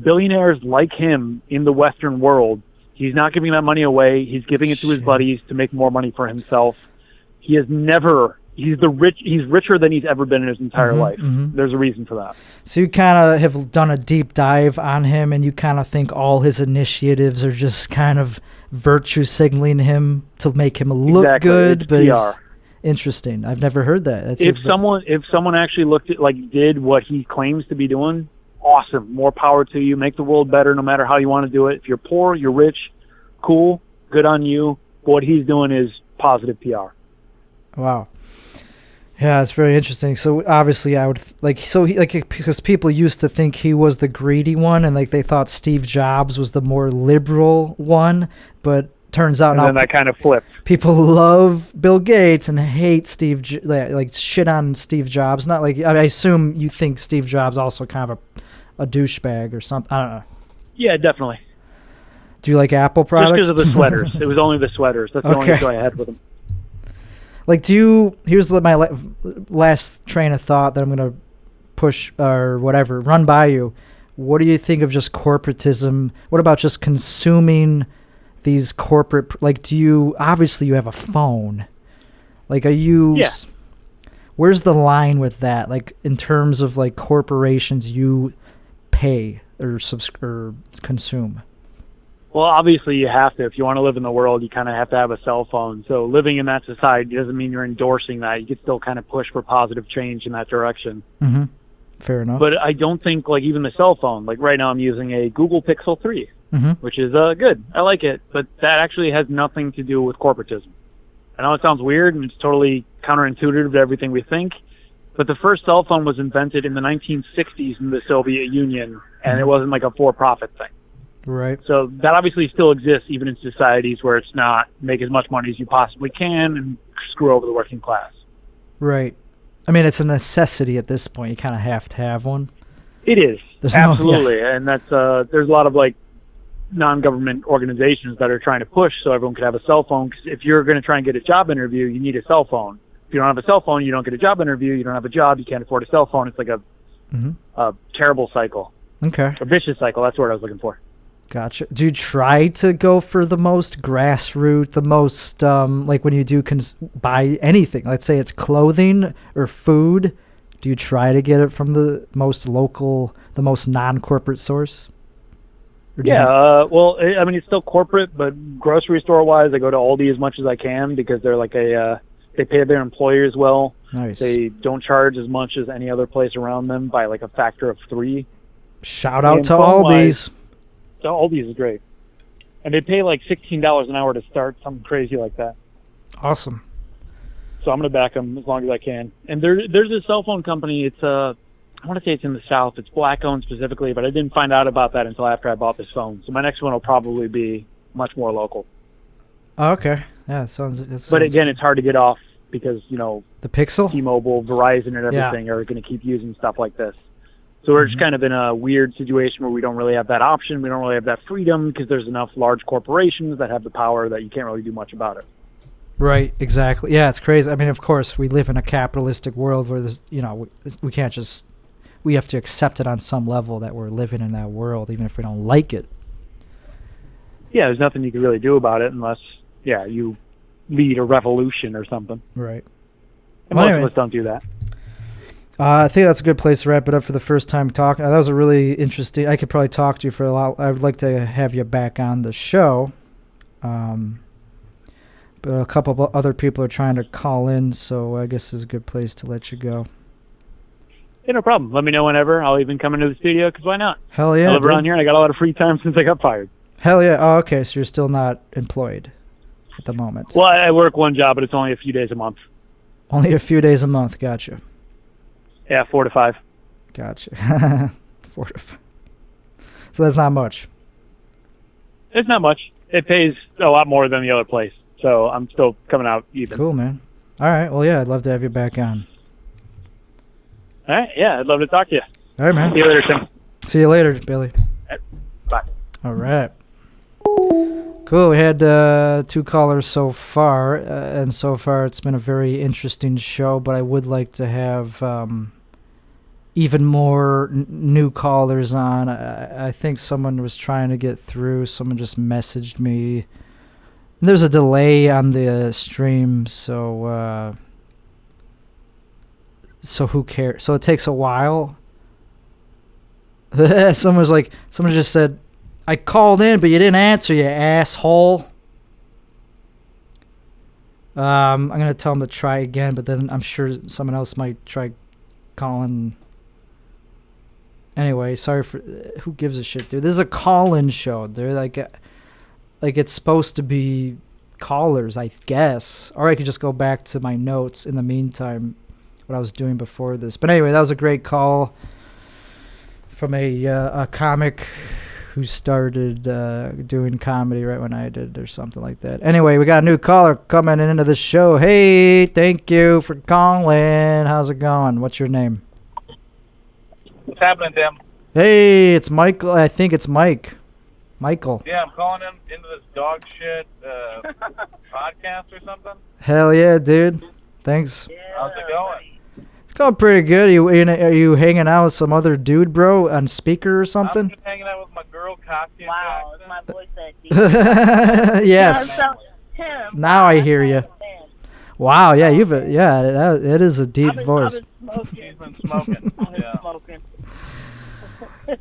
billionaires like him in the Western world. He's not giving that money away. He's giving it to his buddies to make more money for himself. He has never. He's richer than he's ever been in his entire life. There's a reason for that. So you kind of have done a deep dive on him, and you kind of think all his initiatives are just kind of virtue signaling him to make him look good. It's but PR. Interesting. I've never heard that. If someone actually looked at did what he claims to be doing, awesome. More power to you. Make the world better, no matter how you want to do it. If you're poor, you're rich, cool, good on you. But what he's doing is positive PR. Wow. Yeah, it's very interesting. So obviously, I would because people used to think he was the greedy one, and they thought Steve Jobs was the more liberal one. But turns out now then that kind of flipped. People love Bill Gates and hate shit on Steve Jobs. Not like I assume you think Steve Jobs also kind of a douchebag or something. I don't know. Yeah, definitely. Do you like Apple products? Just because of the sweaters. It was only the sweaters. That's the only issue I had with them. Here's my last train of thought that I'm going to push or whatever, run by you. What do you think of just corporatism? What about just consuming these corporate, obviously you have a phone. Where's the line with that? In terms of corporations you pay or consume? Well, obviously you have to. If you want to live in the world, you kind of have to have a cell phone. So living in that society doesn't mean you're endorsing that. You can still kind of push for positive change in that direction. Mm-hmm. Fair enough. But I don't think, even the cell phone, right now I'm using a Google Pixel 3, which is good. I like it. But that actually has nothing to do with corporatism. I know it sounds weird, and it's totally counterintuitive to everything we think. But the first cell phone was invented in the 1960s in the Soviet Union, and it wasn't a for-profit thing. Right. So that obviously still exists even in societies where it's not make as much money as you possibly can and screw over the working class. Right. I mean, it's a necessity at this point. You kind of have to have one. It is. Absolutely. And that's there's a lot of non-government organizations that are trying to push so everyone can have a cell phone. Because if you're going to try and get a job interview, you need a cell phone. If you don't have a cell phone, you don't get a job interview. You don't have a job, you can't afford a cell phone. It's a terrible cycle. Okay. A vicious cycle. That's the word I was looking for. Gotcha. Do you try to go for the most grassroots, the most, like when you do buy anything, let's say it's clothing or food, do you try to get it from the most local, the most non-corporate source? Yeah, well, I mean, it's still corporate, but grocery store-wise, I go to Aldi as much as I can because they're like they pay their employers well. Nice. They don't charge as much as any other place around them by like a factor of 3. Shout out to Aldi's. So Aldi's is great. And they pay like $16 an hour to start, something crazy like that. Awesome. So I'm going to back them as long as I can. And there's a cell phone company. It's I want to say it's in the South. It's black-owned specifically, but I didn't find out about that until after I bought this phone. So my next one will probably be much more local. Oh, okay. Yeah, it sounds but again, it's hard to get off because, you know, the Pixel, T-Mobile, Verizon, and everything are going to keep using stuff like this. So we're just kind of in a weird situation where we don't really have that option. We don't really have that freedom because there's enough large corporations that have the power that you can't really do much about it. Right, exactly. Yeah, it's crazy. I mean, of course, we live in a capitalistic world where there's, you know, we can't just, we have to accept it on some level that we're living in that world, even if we don't like it. Yeah, there's nothing you can really do about it unless, you lead a revolution or something. Right. And most of us don't do that. I think that's a good place to wrap it up for the first time talking. That was a really interesting. I could probably talk to you for a lot. I would like to have you back on the show. But a couple of other people are trying to call in, so I guess it's a good place to let you go. Yeah, no problem. Let me know whenever. I'll even come into the studio, because why not? Hell yeah. I live around here, and I got a lot of free time since I got fired. Hell yeah. Oh, okay, so you're still not employed at the moment. Well, I work one job, but it's only a few days a month. Only a few days a month. Gotcha. Yeah, 4 to 5. Gotcha. 4 to 5. So that's not much. It's not much. It pays a lot more than the other place. So I'm still coming out even. Cool, man. All right. Well, yeah, I'd love to have you back on. All right. Yeah, I'd love to talk to you. All right, man. See you later, Tim. See you later, Billy. Bye. All right. Cool. We had 2 callers so far, and so far it's been a very interesting show, but I would like to have even more new callers on. I think someone was trying to get through. Someone just messaged me. There's a delay on the stream, so who cares? So it takes a while. Someone just said, I called in, but you didn't answer, you asshole. I'm going to tell them to try again, but then I'm sure someone else might try calling. Anyway, sorry for... Who gives a shit, dude? This is a call-in show. They're like it's supposed to be callers, I guess. Or I could just go back to my notes in the meantime, what I was doing before this. But anyway, that was a great call from a comic who started doing comedy right when I did or something like that. Anyway, we got a new caller coming into the show. Hey, thank you for calling. How's it going? What's your name? What's happening, Tim? Hey, it's Michael. I think it's Mike. Michael. Yeah, I'm calling into this dog shit podcast or something. Hell yeah, dude. Thanks. Yeah. How's it going? It's going pretty good. Are you hanging out with some other dude, bro, on speaker or something? I'm just hanging out with my girl, Katya. Wow, is my voice that deep? Yes. Now I hear you. Wow, yeah, it is a deep voice. She's been smoking.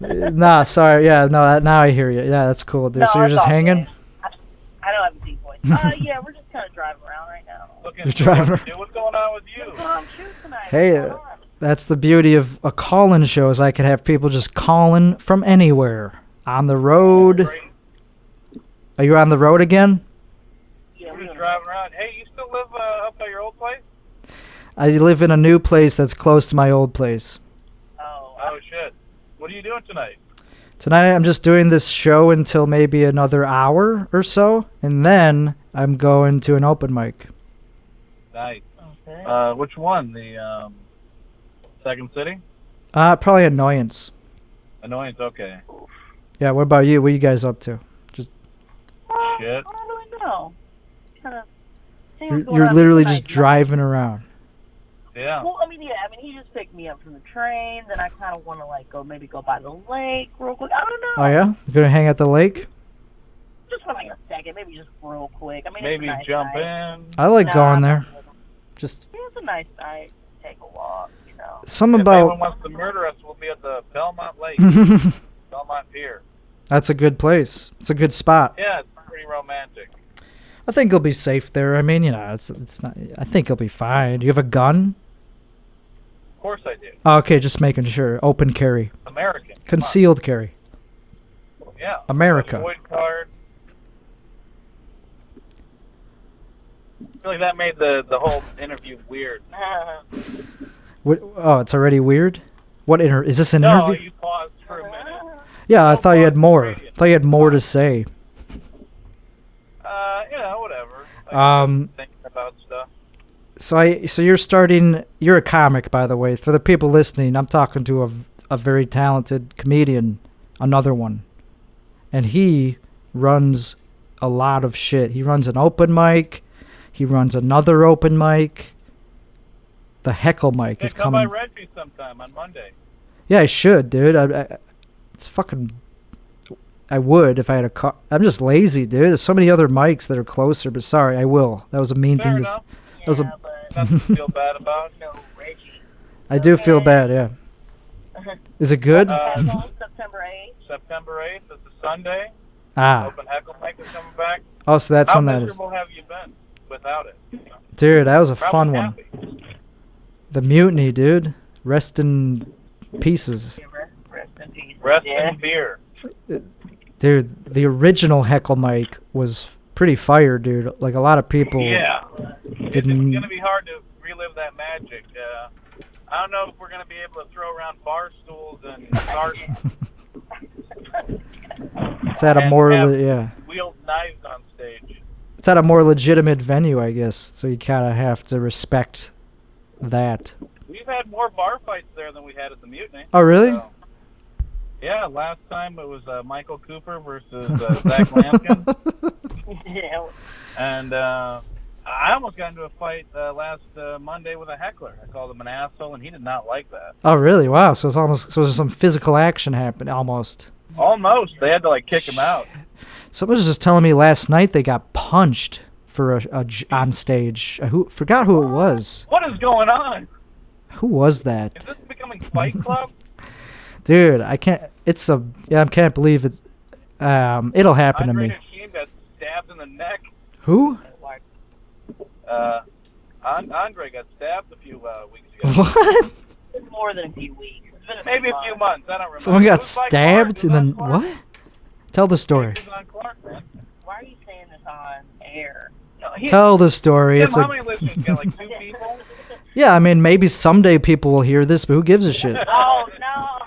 Nah, sorry. Yeah, no, now I hear you. Yeah, that's cool, dude. No, so you're just hanging? I don't have a deep voice. Yeah, we're just kind of driving around right now. You're driving. Dude, what's going on with you? What's going on with you tonight? Hey, that's the beauty of a call-in show is I could have people just calling from anywhere. On the road. Are you on the road again? Yeah, we're just driving around. Hey, you still live up at your old place? I live in a new place that's close to my old place. Oh, shit. What are you doing tonight? Tonight I'm just doing this show until maybe another hour or so, and then I'm going to an open mic. Nice. Okay. Which one? The Second City? Probably Annoyance. Annoyance, okay. Yeah, what about you? What are you guys up to? Just shit. I don't really know. You're literally just driving around. Yeah. Well, I mean, he just picked me up from the train. Then I kind of want to like go by the lake real quick. I don't know. Oh yeah, you gonna hang at the lake? Just for like a second, maybe just real quick. I mean, Maybe it's a nice jump night. in. I like going there. I'm not gonna- Just Yeah, it's a nice night. Take a walk, you know. something If anyone about. wants to murder us, we'll be at the Belmont Lake, Belmont Pier. That's a good place. It's a good spot. Yeah, it's pretty romantic. I think he'll be safe there. I mean, you know, it's not. I think he'll be fine. Do you have a gun? Of course I do. Oh, okay, just making sure. Open carry, American. Come on. concealed carry. Yeah. America. Void card. I feel like that made the whole interview weird. What? Oh, it's already weird. What is this an No, interview? you paused for a minute. Yeah, I no thought you had pause, more. radio. I thought you had more to say. You know, whatever. Thinking about stuff. So you're starting. You're a comic, by the way. For the people listening, I'm talking to a very talented comedian, another one, and he runs a lot of shit. He runs an open mic. He runs another open mic. The heckle mic Hey, is come by coming. Reggie sometime on Monday. Yeah, I should, dude. It's fucking. I would if I had a car. I'm just lazy, dude. There's so many other mics that are closer, but sorry, I will. That was a mean Fair thing to. enough. That was Yeah, a. but Nothing to feel bad about. no, Reggie. I do feel bad. Yeah. Is it good? That's on September 8th. September 8th is a Sunday. Ah. Open Heckle Mike is coming back. Oh, so that's How when that is. miserable have you been without it? Dude, that was a Probably fun one. happy. The mutiny, dude. Rest in pieces. Yeah, rest in peace. Rest Yeah. in beer. Dude, the original heckle mic was pretty fire, dude. Like a lot of people Yeah. It's didn't. going to be hard to relive that magic. I don't know if we're going to be able to throw around bar stools and cars It's at a and more have yeah. wield knives on stage. It's at a more legitimate venue, I guess. So you kind of have to respect that. We've had more bar fights there than we had at the Mutiny. Oh, really? So, yeah, last time it was Michael Cooper versus Zach Lampkin. Yeah. And I almost got into a fight last Monday with a heckler. I called him an asshole, and he did not like that. Oh, really? Wow. So it's almost there's some physical action happened almost. Almost. They had to, like, kick him out. Someone was just telling me last night they got punched for on stage. Who forgot who it was? What is going on? Who was that? Is this becoming Fight Club? Dude, I can't. It's a. Yeah, I can't believe it's. It'll happen Andre to me. Hakeem got stabbed in the neck. Who? Andre got stabbed a few weeks ago. What? It's more than a few weeks. It's been Maybe a few months. I don't remember. Someone got It was by stabbed Clark. and It was then on Clark. what? Tell the story. It was on Clark, man. Why are you saying this on air? No, Tell the story. Tim, It's how a, many listeners? Got like 2 people? yeah, I mean, maybe someday people will hear this, but who gives a shit? Oh, no.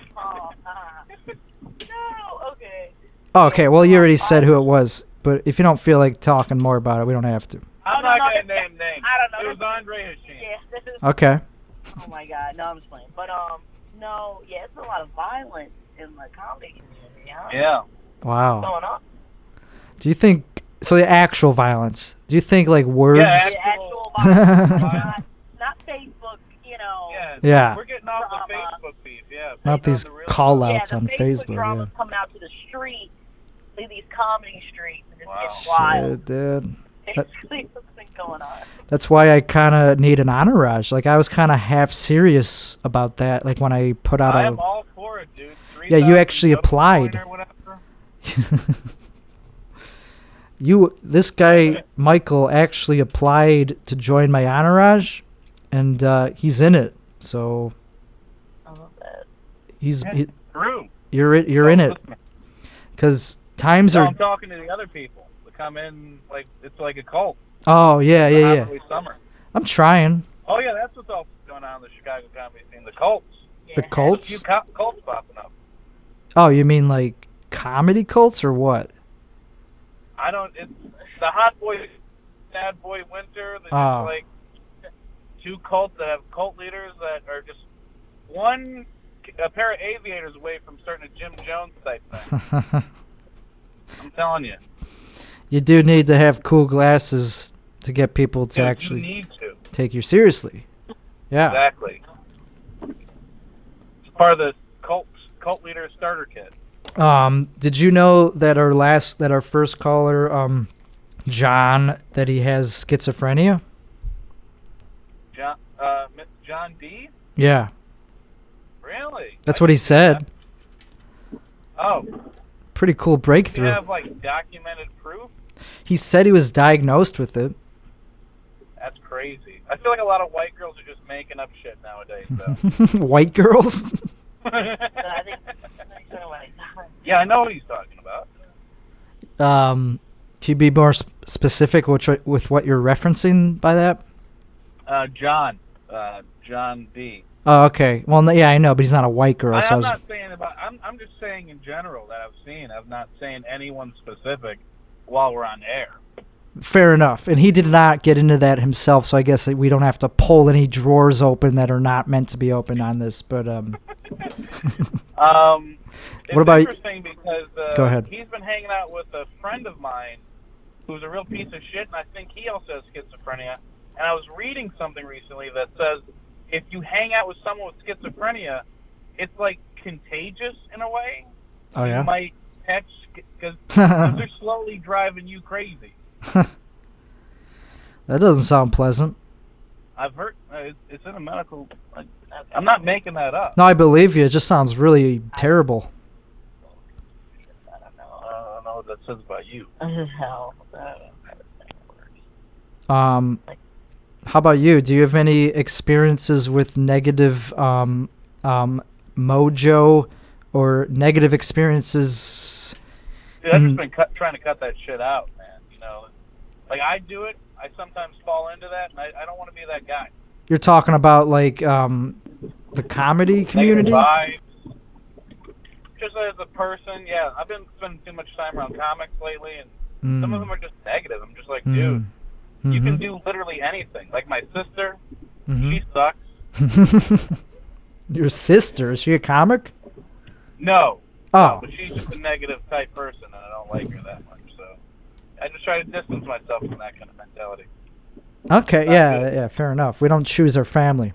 No, okay. Oh, okay, well, you already said who it was, but if you don't feel like talking more about it, we don't have to. I'm no, not no, going to that's- name names. I don't know. It was Andre Hakeem. Yeah, this is, Okay. oh my god, no, I'm just playing. But, no, yeah, it's a lot of violence in the comedy community, huh? Yeah. What's Wow. going on? Do you think, so the actual violence, do you think like words? Yeah, The actual violence, not Facebook, you know. Yeah. We're getting off the Drama. Facebook beef, yeah. Not Focus these on the real call Yeah, outs the on Facebook. drama's Yeah. coming out to the street, these comedy streets, and it's Wow. getting wild. Shit, dude. Basically, what's been going on. That's why I kind of need an entourage. Like I was kind of half serious about that. Like when I put out I a. am all for it, dude. Yeah, you actually 3,000 applied. or whatever. This guy Michael actually applied to join my entourage, and he's in it. So I love that. True. you're in it because times No, are. I'm talking to the other people that come in like it's like a cult. Oh yeah. Not really summer. I'm trying. Oh yeah, that's what's all going on in the Chicago comedy scene. The cults. The Yeah. A cults. few cults popping up. Oh, you mean like comedy cults or what? I don't. It's the hot boy, bad boy winter. There's Oh. just like 2 cults that have cult leaders that are just a pair of aviators away from starting a Jim Jones type thing. I'm telling you. You do need to have cool glasses to get people to Dude, actually you need to. take you seriously. Yeah. Exactly. It's part of the cult leader starter kit. Did you know that our first caller, John, that he has schizophrenia? John D? Yeah. Really? That's what he said. Oh. Pretty cool Do breakthrough. you have, like, documented proof? He said he was diagnosed with it. That's crazy. I feel like a lot of white girls are just making up shit nowadays, though. White girls? I think Yeah, I know what he's talking about. Can you be more specific with what you're referencing by that? John D. Oh, okay. Well, yeah, I know, but he's not a white girl. I'm not saying about. I'm just saying in general that I've seen. I'm not saying anyone specific while we're on air. Fair enough. And he did not get into that himself, so I guess we don't have to pull any drawers open that are not meant to be open on this. But it's what about? Interesting because Go ahead. He's been hanging out with a friend of mine who's a real piece of shit, and I think he also has schizophrenia. And I was reading something recently that says if you hang out with someone with schizophrenia, it's like contagious in a way. Oh yeah. You might catch because they're slowly driving you crazy. That doesn't sound pleasant. I've heard it's in a medical. I'm not making that up. No, I believe you. It just sounds really terrible. I don't know what that says about you. How about you? Do you have any experiences with negative mojo or negative experiences? Dude, I've just been trying to cut that shit out, man. You know, like I do it. I sometimes fall into that, and I don't want to be that guy. You're talking about like the comedy community? Negative vibes. Just as a person, yeah. I've been spending too much time around comics lately, and some of them are just negative. I'm just like, dude, you can do literally anything. Like my sister, she sucks. Your sister? Is she a comic? No. Oh. No, but she's just a negative type person, and I don't like her that much. So I just try to distance myself from that kind of mentality. Okay, yeah, fair enough. We don't choose our family.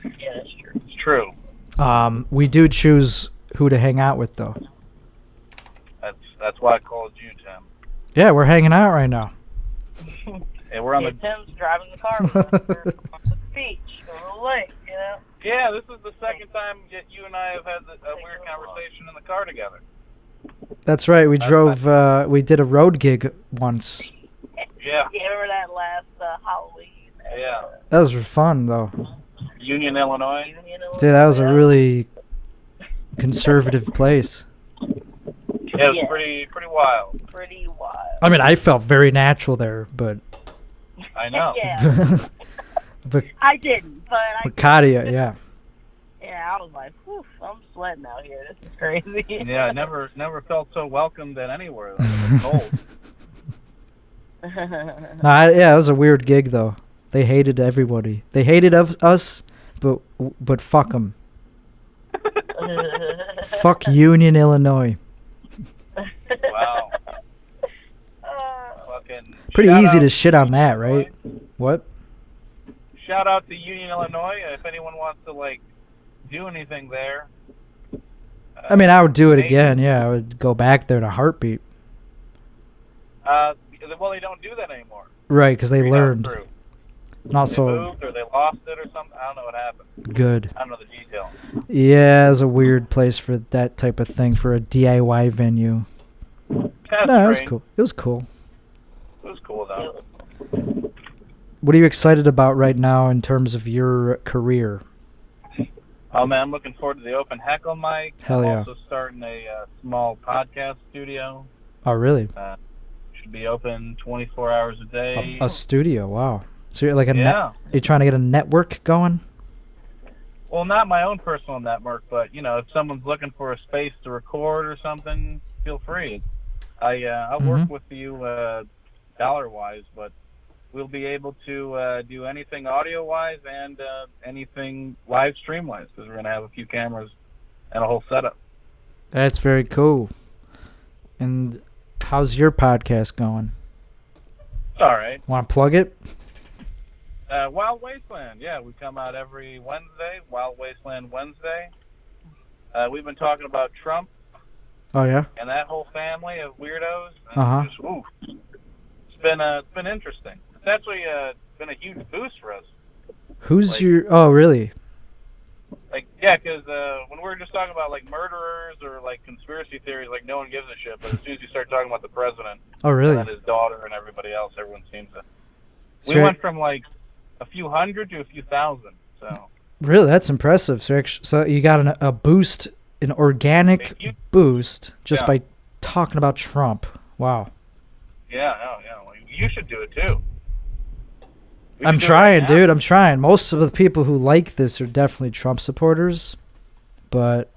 Yeah, that's true. It's true. We do choose who to hang out with, though. That's why I called you, Tim. Yeah, we're hanging out right now. Hey, we're on the. Tim's driving the car with us. We're on the beach or the lake, you know. Yeah, this is the second time that you and I have had a weird conversation in the car together. That's right. We drove. We did a road gig once. Yeah. You remember that last Halloween? Yeah. That was fun, though. Union, Illinois. Dude, that was a really conservative place. Yeah, it was pretty wild. Pretty wild. I mean, I felt very natural there, but. I know. Yeah. But I didn't, but Katia, yeah. Yeah, I was like, whew, I'm sweating out here. This is crazy. Yeah, I never felt so welcomed at anywhere. It was cold. Yeah, it was a weird gig, though. They hated everybody. They hated us, but fuck them. Fuck Union, Illinois. Wow. Fucking Pretty easy to shit on that, right? What? Shout out to Union, Illinois. If anyone wants to like do anything there. I mean, I would do it again. Yeah, I would go back there in a heartbeat. Well, they don't do that anymore. Right, because they learned. And also, they moved or they lost it or something. I don't know what happened. Good. I don't know the details. Yeah, it was a weird place for that type of thing, for a DIY venue. That's No, it was strange. cool. It was cool. It was cool though. What are you excited about right now in terms of your career? Oh man, I'm looking forward to the open heckle mic. Hell yeah. I'm also starting a small podcast studio. Oh, really? Should be open 24 hours a day. A studio, wow. So you're like a Yeah. you're trying to get a network going? Well, not my own personal network, but you know, if someone's looking for a space to record or something, feel free. I'll work with you dollar-wise, but we'll be able to do anything audio-wise and anything live stream-wise because we're going to have a few cameras and a whole setup. That's very cool. And how's your podcast going? It's all right. Want to plug it? Wild Wasteland. Yeah, we come out every Wednesday. Wild Wasteland Wednesday. We've been talking about Trump. Oh yeah. And that whole family of weirdos. Uh-huh. It's been interesting. It's actually been a huge boost for us. Who's your? Oh really? Because when we were just talking about like murderers or like conspiracy theories, like no one gives a shit. But as soon as you start talking about the president, oh really, and his daughter and everybody else, everyone seems to. We went from like a few hundred to a few thousand. So really, that's impressive. So you got a boost, an organic boost, just by talking about Trump. Wow. Yeah. Well, you should do it too. I'm trying, dude. I'm trying. Most of the people who like this are definitely Trump supporters, but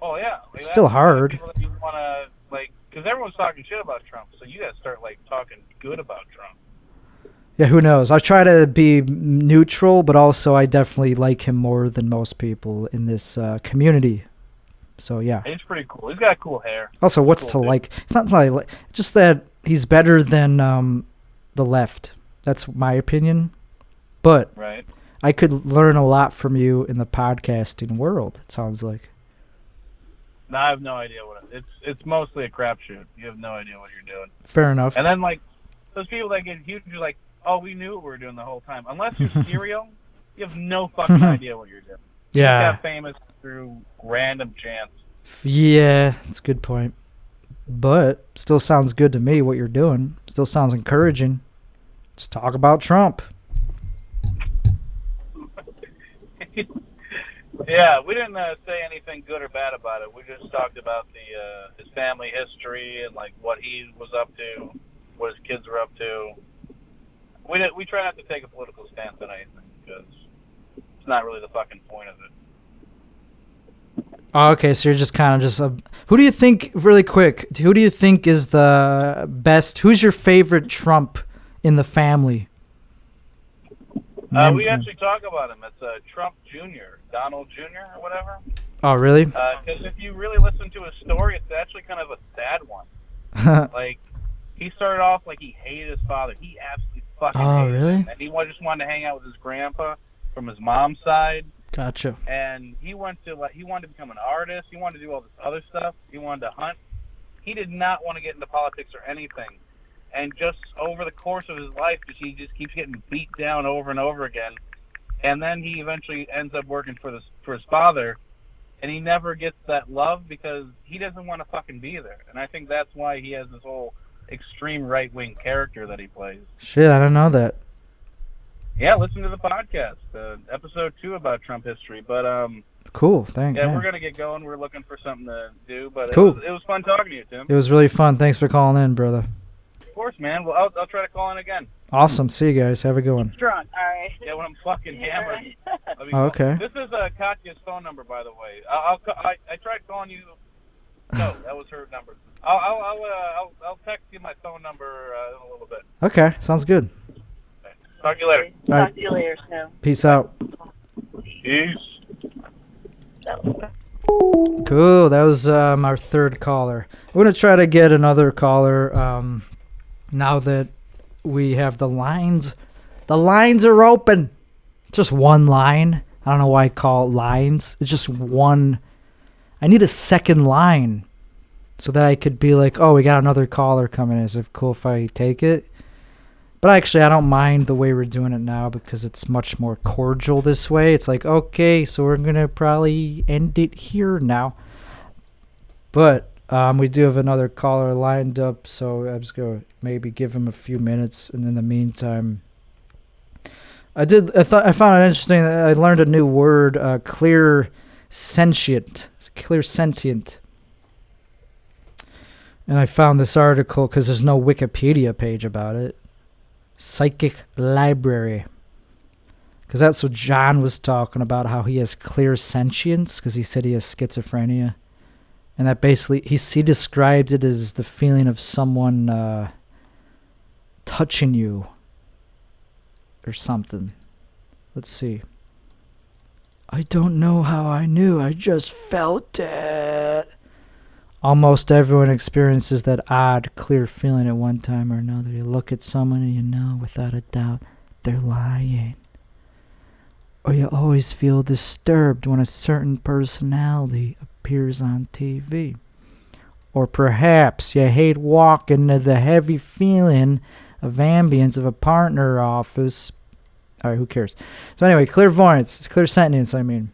it's still hard. You wanna, because everyone's talking shit about Trump, so you gotta start talking good about Trump. Yeah, who knows? I try to be neutral, but also I definitely like him more than most people in this community. So yeah, he's pretty cool. He's got cool hair. Also, what's to like? It's not like just that he's better than the left. That's my opinion. But I could learn a lot from you in the podcasting world, it sounds like. No, I have no idea what it's mostly a crapshoot. You have no idea what you're doing. Fair enough. And then those people that get huge, you're like, oh, we knew what we were doing the whole time. Unless you're serial, you have no fucking idea what you're doing. Yeah. You got famous through random chance. Yeah, that's a good point. But still sounds good to me what you're doing. Still sounds encouraging. Let's talk about Trump. Yeah, we didn't say anything good or bad about it. We just talked about his family history and what he was up to, what his kids were up to. We try not to take a political stance on anything because it's not really the fucking point of it. Oh, okay, so you're just kind of who do you think, really quick, who do you think is the best? Who's your favorite Trump in the family? We actually talk about him. It's Trump Jr., Donald Jr., or whatever. Oh, really? Because if you really listen to his story, it's actually kind of a sad one. He started off he hated his father. He absolutely fucking hated him. And he just wanted to hang out with his grandpa from his mom's side. Gotcha. And he wanted to become an artist. He wanted to do all this other stuff. He wanted to hunt. He did not want to get into politics or anything. And just over the course of his life, he just keeps getting beat down over and over again. And then he eventually ends up working for his father, and he never gets that love because he doesn't want to fucking be there. And I think that's why he has this whole extreme right-wing character that he plays. Shit, I don't know that. Yeah, listen to the podcast, episode 2 about Trump history. But cool, thanks. Yeah, we're gonna get going. We're looking for something to do, but cool. It was fun talking to you, Tim. It was really fun. Thanks for calling in, brother. Of course, man. Well, I'll try to call in again. Awesome. See you guys. Have a good one. Drunk, all right. Yeah, when I'm fucking hammered. Oh, okay. This is Katya's phone number, by the way. I tried calling you. No, that was her number. I'll text you my phone number in a little bit. Okay, sounds good. Okay. Talk to you later. Talk to you later, Snow. Peace out. Peace. Cool. That was our third caller. We're gonna try to get another caller. Now that we have the lines. The lines are open. Just one line. I don't know why I call it lines. It's just one. I need a second line so that I could be like, oh, we got another caller coming. Is it cool if I take it? But actually, I don't mind the way we're doing it now because it's much more cordial this way. It's like, okay, so we're going to probably end it here now. But we do have another caller lined up, so I'm just going to maybe give him a few minutes. And in the meantime, I found it interesting that I learned a new word, clear sentient. It's clear sentient. And I found this article because there's no Wikipedia page about it. Psychic library. Because that's what John was talking about, how he has clear sentience, because he said he has schizophrenia. And that basically, he described it as the feeling of someone touching you or something. Let's see. I don't know how I knew. I just felt it. Almost everyone experiences that odd, clear feeling at one time or another. You look at someone and you know without a doubt they're lying. Or you always feel disturbed when a certain personality appears on TV. Or perhaps you hate walking to the heavy feeling of ambience of a partner office. Alright, who cares? So anyway, clairvoyance, clairsentience, I mean,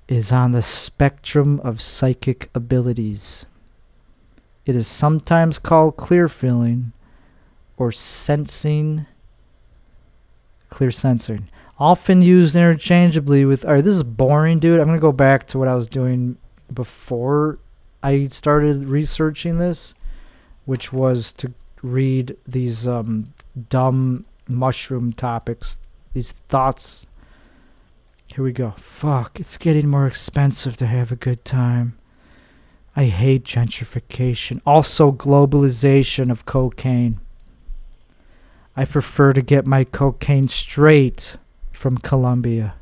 is on the spectrum of psychic abilities. It is sometimes called clear feeling or sensing, clear sensing. Often used interchangeably with... Alright, this is boring, dude. I'm going to go back to what I was doing before I started researching this, which was to read these dumb mushroom topics, these thoughts. Here we go. Fuck, it's getting more expensive to have a good time. I hate gentrification. Also, globalization of cocaine. I prefer to get my cocaine straight from Colombia,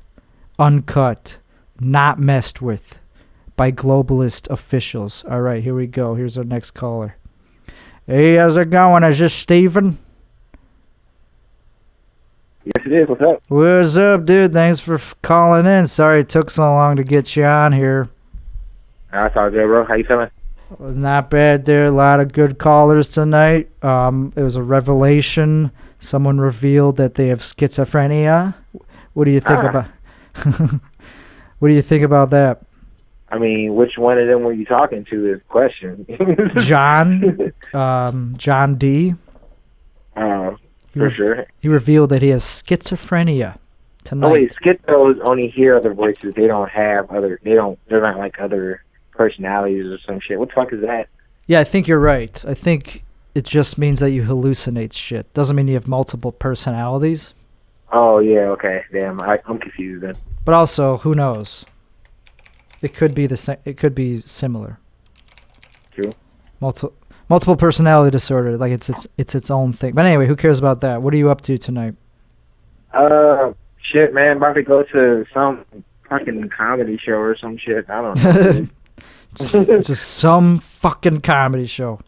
uncut, not messed with by globalist officials. All right, here we go. Here's our next caller. Hey, how's it going? Is this Steven? Yes, it is. What's up? What's up, dude? Thanks for calling in. Sorry it took so long to get you on here. That's all good, bro. How you feeling? Not bad, dude. A lot of good callers tonight. It was a revelation. Someone revealed that they have schizophrenia. What do you think about? What do you think about that? I mean, which one of them were you talking to is the question. John D. For sure. He revealed that he has schizophrenia tonight. Oh wait, schizos only hear other voices. They don't have other. They're not like other personalities or some shit. What the fuck is that? Yeah, I think you're right. I think it just means that you hallucinate shit. Doesn't mean you have multiple personalities. Oh yeah, okay. Damn, I'm confused then. But also, who knows? It could be the same. It could be similar. True. Multiple personality disorder, like it's its own thing. But anyway, who cares about that? What are you up to tonight? Shit, man. About to go to some fucking comedy show or some shit. I don't know. just some fucking comedy show.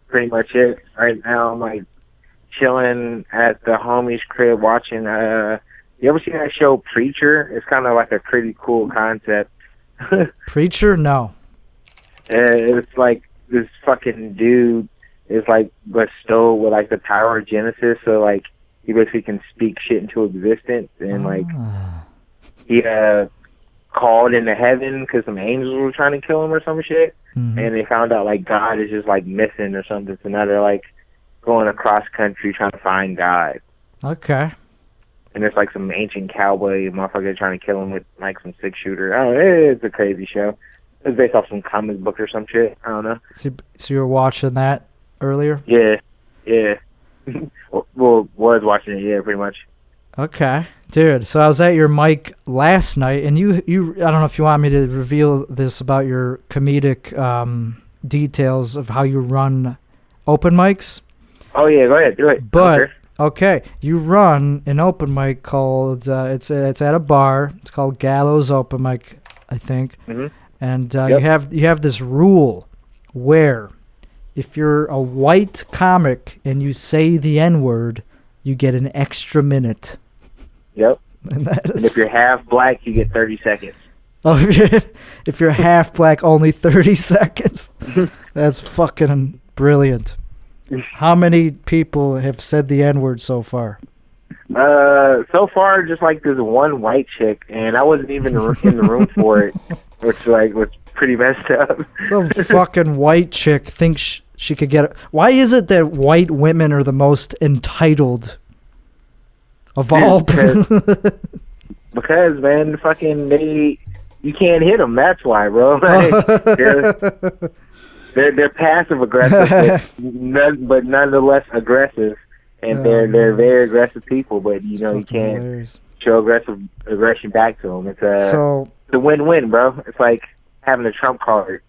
Pretty much it. Right now, I'm like chilling at the homie's crib watching. You ever seen that show Preacher? It's kind of like a pretty cool concept. Preacher? No. It's like this fucking dude is like bestowed with like the power of Genesis, so like he basically can speak shit into existence, and like he called into heaven because some angels were trying to kill him or some shit, and they found out like God is just like missing or something, so now they're like going across country trying to find God. Okay. And there's like some ancient cowboy motherfucker trying to kill him with like some 6-shooter. Oh, it's a crazy show. It's based off some comic book or some shit. I don't know. So you were watching that earlier? Yeah. Well, was watching it, yeah, pretty much. Okay. Dude, so I was at your mic last night, and you I don't know if you want me to reveal this about your comedic details of how you run open mics. Oh, yeah, go ahead, do it. But, okay, you run an open mic called, it's at a bar. It's called Gallows Open Mic, I think. Mm-hmm. And you have this rule where if you're a white comic and you say the N-word, you get an extra minute. Yep. And if you're half black, you get 30 seconds. Oh, if you're half black, only 30 seconds. That's fucking brilliant. How many people have said the N-word so far? So far, just like this one white chick, and I wasn't even in the room for it, which like was pretty messed up. Some fucking white chick thinks she could get it. Why is it that white women are the most entitled of all? Because man, fucking you can't hit them. That's why, bro. Like, they're passive aggressive, but nonetheless aggressive. And they're very aggressive people, but you know you can't show aggression back to them. It's a win-win, bro. It's like having a Trump card,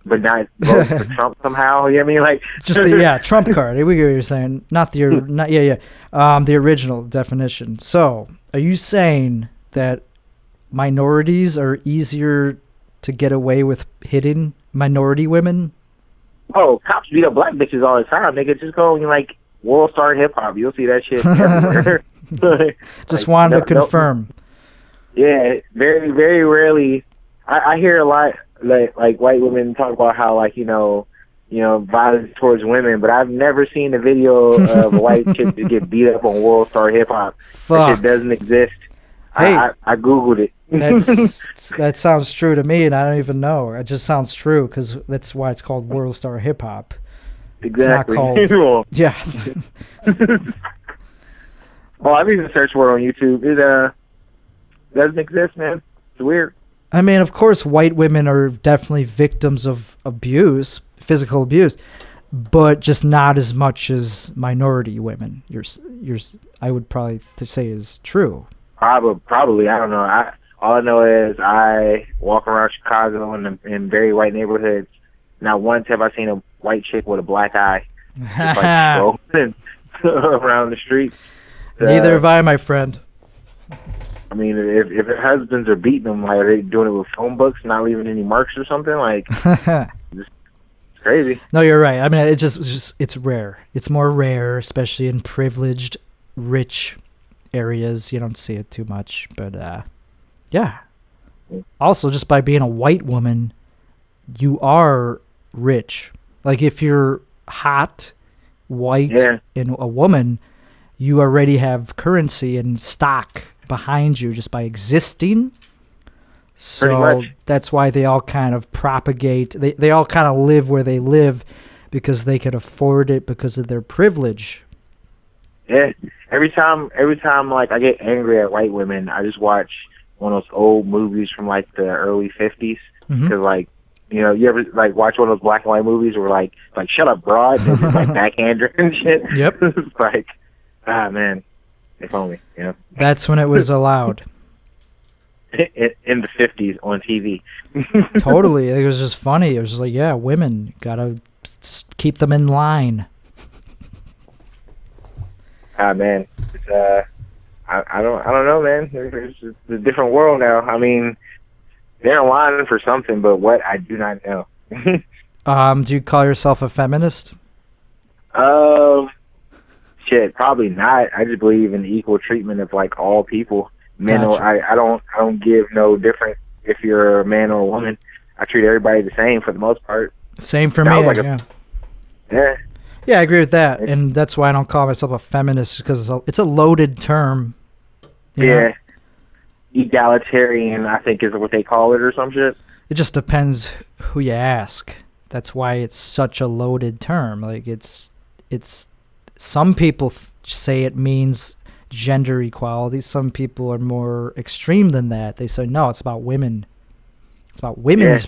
but not vote for Trump somehow. You know what I mean? Like just the Trump card. We get what you're saying. Not the the original definition. So are you saying that minorities are easier to get away with hitting minority women? Oh, cops beat up black bitches all the time. They could just go and like World Star Hip Hop. You'll see that shit everywhere. Just wanted to confirm. Yeah, very, very rarely. I hear a lot like white women talk about how violence towards women, but I've never seen a video of a white chick that get beat up on World Star Hip Hop. That shit doesn't exist. Hey, I googled it. That sounds true to me, and I don't even know. It just sounds true because that's why it's called World Star Hip Hop. Exactly. It's not called. Yeah. Well, I've even searched for it on YouTube. It doesn't exist, man. It's weird. I mean, of course, white women are definitely victims of abuse, physical abuse, but just not as much as minority women. I would probably say is true. Probably. I don't know. All I know is I walk around Chicago in very white neighborhoods. Not once have I seen a white chick with a black eye just rolling around the street. Neither have I, my friend. I mean, if their husbands are beating them, like, are they doing it with phone books, not leaving any marks or something? Like, it's crazy. No, you're right. I mean, it's rare. It's more rare, especially in privileged, rich areas. You don't see it too much, but yeah. Also, just by being a white woman, you are rich. Like, if you're hot, white, and a woman, you already have currency and stock behind you just by existing. So that's why they all kind of propagate. They all kind of live where they live because they could afford it because of their privilege. Yeah. Every time like I get angry at white women, I just watch one of those old movies from like the early 50s. Because like, you ever like watch one of those black and white movies where like shut up, broad, and just, like backhander and shit. Yep. It's like, man. If only, That's when it was allowed. In the 50s on TV. Totally. It was just funny. It was just like, yeah, women, gotta keep them in line. Man. It's, I don't know, man. It's a different world now. I mean, they're in line for something, but what, I do not know. Do you call yourself a feminist? Shit, probably not. I just believe in the equal treatment of like all people. Men Gotcha. I don't give no different if you're a man or a woman. I treat everybody the same for the most part. Same for me. Like yeah, I agree with that, and that's why I don't call myself a feminist because it's a loaded term. You know? Egalitarian, I think, is what they call it or some shit. It just depends who you ask. That's why it's such a loaded term. Like it's. Some people say it means gender equality. Some people are more extreme than that. They say, no, it's about women. It's about women's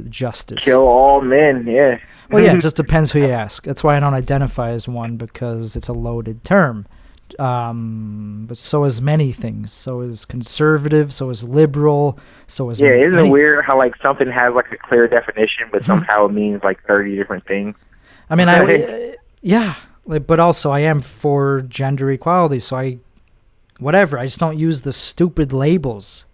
justice. Kill all men, yeah. Well, yeah, it just depends who you ask. That's why I don't identify as one, because it's a loaded term. But so is many things. So is conservative, so is liberal, so is... Yeah, isn't it weird how like something has like a clear definition, but somehow it means like 30 different things? I mean, yeah. But also, I am for gender equality, so I just don't use the stupid labels.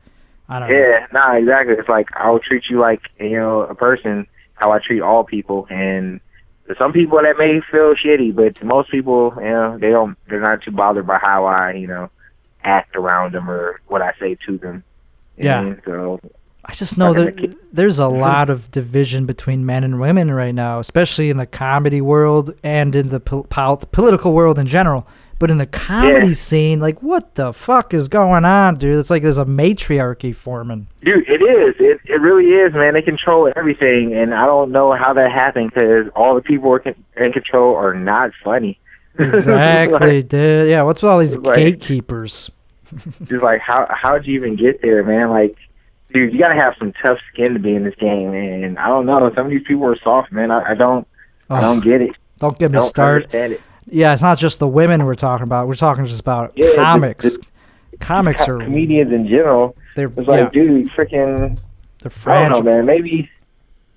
I don't know. Yeah, nah, exactly. It's like, I'll treat you like, a person, how I treat all people, and to some people that may feel shitty, but to most people, they're not too bothered by how I, act around them or what I say to them. Yeah. So I just know that there's a lot of division between men and women right now, especially in the comedy world and in the political world in general. But in the comedy scene, like, what the fuck is going on, dude? It's like there's a matriarchy forming. Dude, it is. It really is, man. They control everything, and I don't know how that happened because all the people in control are not funny. Exactly, dude. Yeah, what's with all these gatekeepers? Just like, how'd you even get there, man? Like, dude, you gotta have some tough skin to be in this game, and I don't know. Some of these people are soft, man. I don't get it. Don't get me started. It. Yeah, it's not just the women we're talking about. We're talking just about comics. Comics are comedians in general. It's like, dude, freaking. They're fragile. I don't know, man.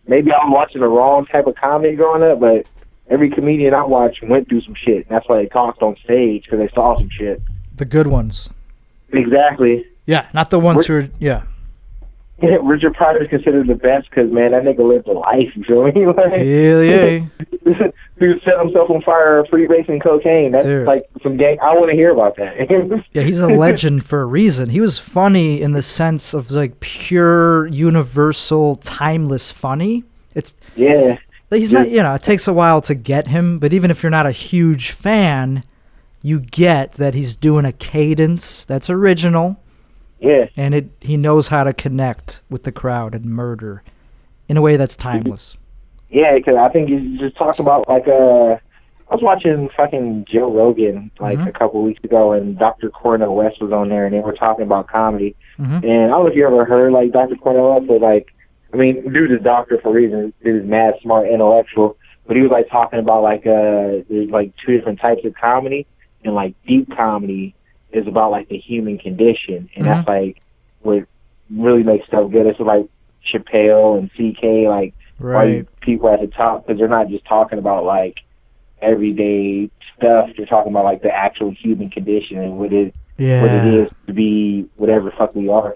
Maybe I'm watching the wrong type of comedy growing up, but every comedian I watched went through some shit. And that's why they talked on stage, because they saw some shit. The good ones. Exactly. Yeah, not the ones who are. Yeah. Richard Pryor is considered the best because, man, that nigga lived a life, you feel me? Like, hell yeah. Dude set himself on fire, free racing cocaine. That's Dude. like some gang. I want to hear about that. Yeah, he's a legend for a reason. He was funny in the sense of like pure, universal, timeless funny. It's Yeah. he's not, it takes a while to get him, but even if you're not a huge fan, you get that he's doing a cadence that's original. Yeah. And he knows how to connect with the crowd and murder in a way that's timeless. Yeah, because I think you just talked about, like, I was watching fucking Joe Rogan, like, a couple weeks ago, and Dr. Cornel West was on there, and they were talking about comedy. And I don't know if you ever heard, like, Dr. Cornel West, but, like, I mean, dude is a doctor for a reason. Dude is mad, smart, intellectual. But he was, like, talking about, like, there's, like, two different types of comedy, and, like, deep comedy is about, like, the human condition, and that's, like, what really makes stuff good. It's like Chappelle and CK, like, right. People at the top, because they're not just talking about, like, everyday stuff. They're talking about, like, the actual human condition and what it is to be whatever the fuck we are.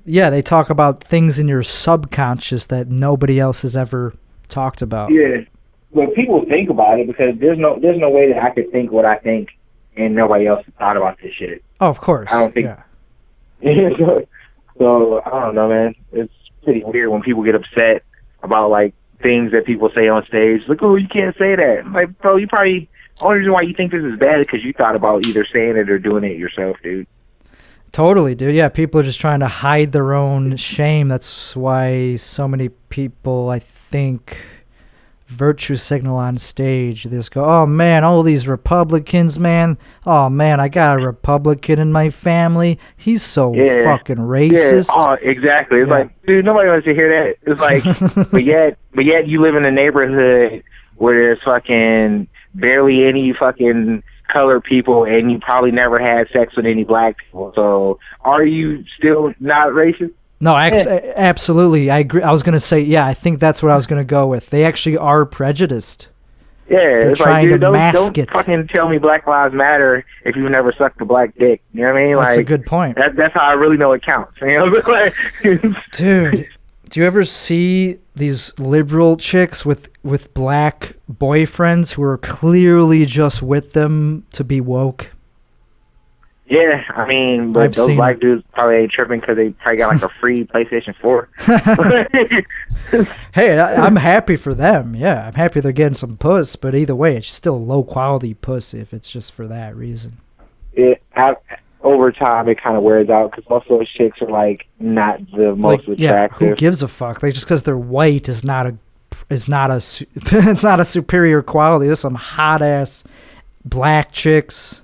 Yeah, they talk about things in your subconscious that nobody else has ever talked about. Yeah, but people think about it because there's no way that I could think what I think and nobody else thought about this shit. Oh, of course. I don't think. Yeah. So I don't know, man. It's pretty weird when people get upset about, like, things that people say on stage. Like, oh, you can't say that. I'm like, bro, you probably only reason why you think this is bad is because you thought about either saying it or doing it yourself, dude. Totally, dude. Yeah, people are just trying to hide their own shame. That's why so many people, I think, virtue signal on stage. They just go, oh, man, all these Republicans, man. Oh, man, I got a Republican in my family. He's so fucking racist. Yeah, oh, exactly. It's like, dude, nobody wants to hear that. It's like, but yet you live in a neighborhood where there's fucking barely any fucking colored people, and you probably never had sex with any black people. So are you still not racist? No, absolutely. I agree. I was going to say, I think that's what I was going to go with. They actually are prejudiced. Yeah, they're it's trying like, dude, to mask don't it. fucking tell me Black Lives Matter if you've never sucked a black dick. You know what I mean? That's like, a good point. That's how I really know it counts. You know? Dude, do you ever see these liberal chicks with black boyfriends who are clearly just with them to be woke? Yeah, I mean, but those black dudes probably ain't tripping because they probably got like a free PlayStation 4. Hey, I'm happy for them. Yeah, I'm happy they're getting some puss, but either way, it's still low quality puss if it's just for that reason. Over time, it kind of wears out because most of those chicks are like not the most attractive. Yeah, who gives a fuck? Like, just because they're white is not a it's not a superior quality. There's some hot ass black chicks.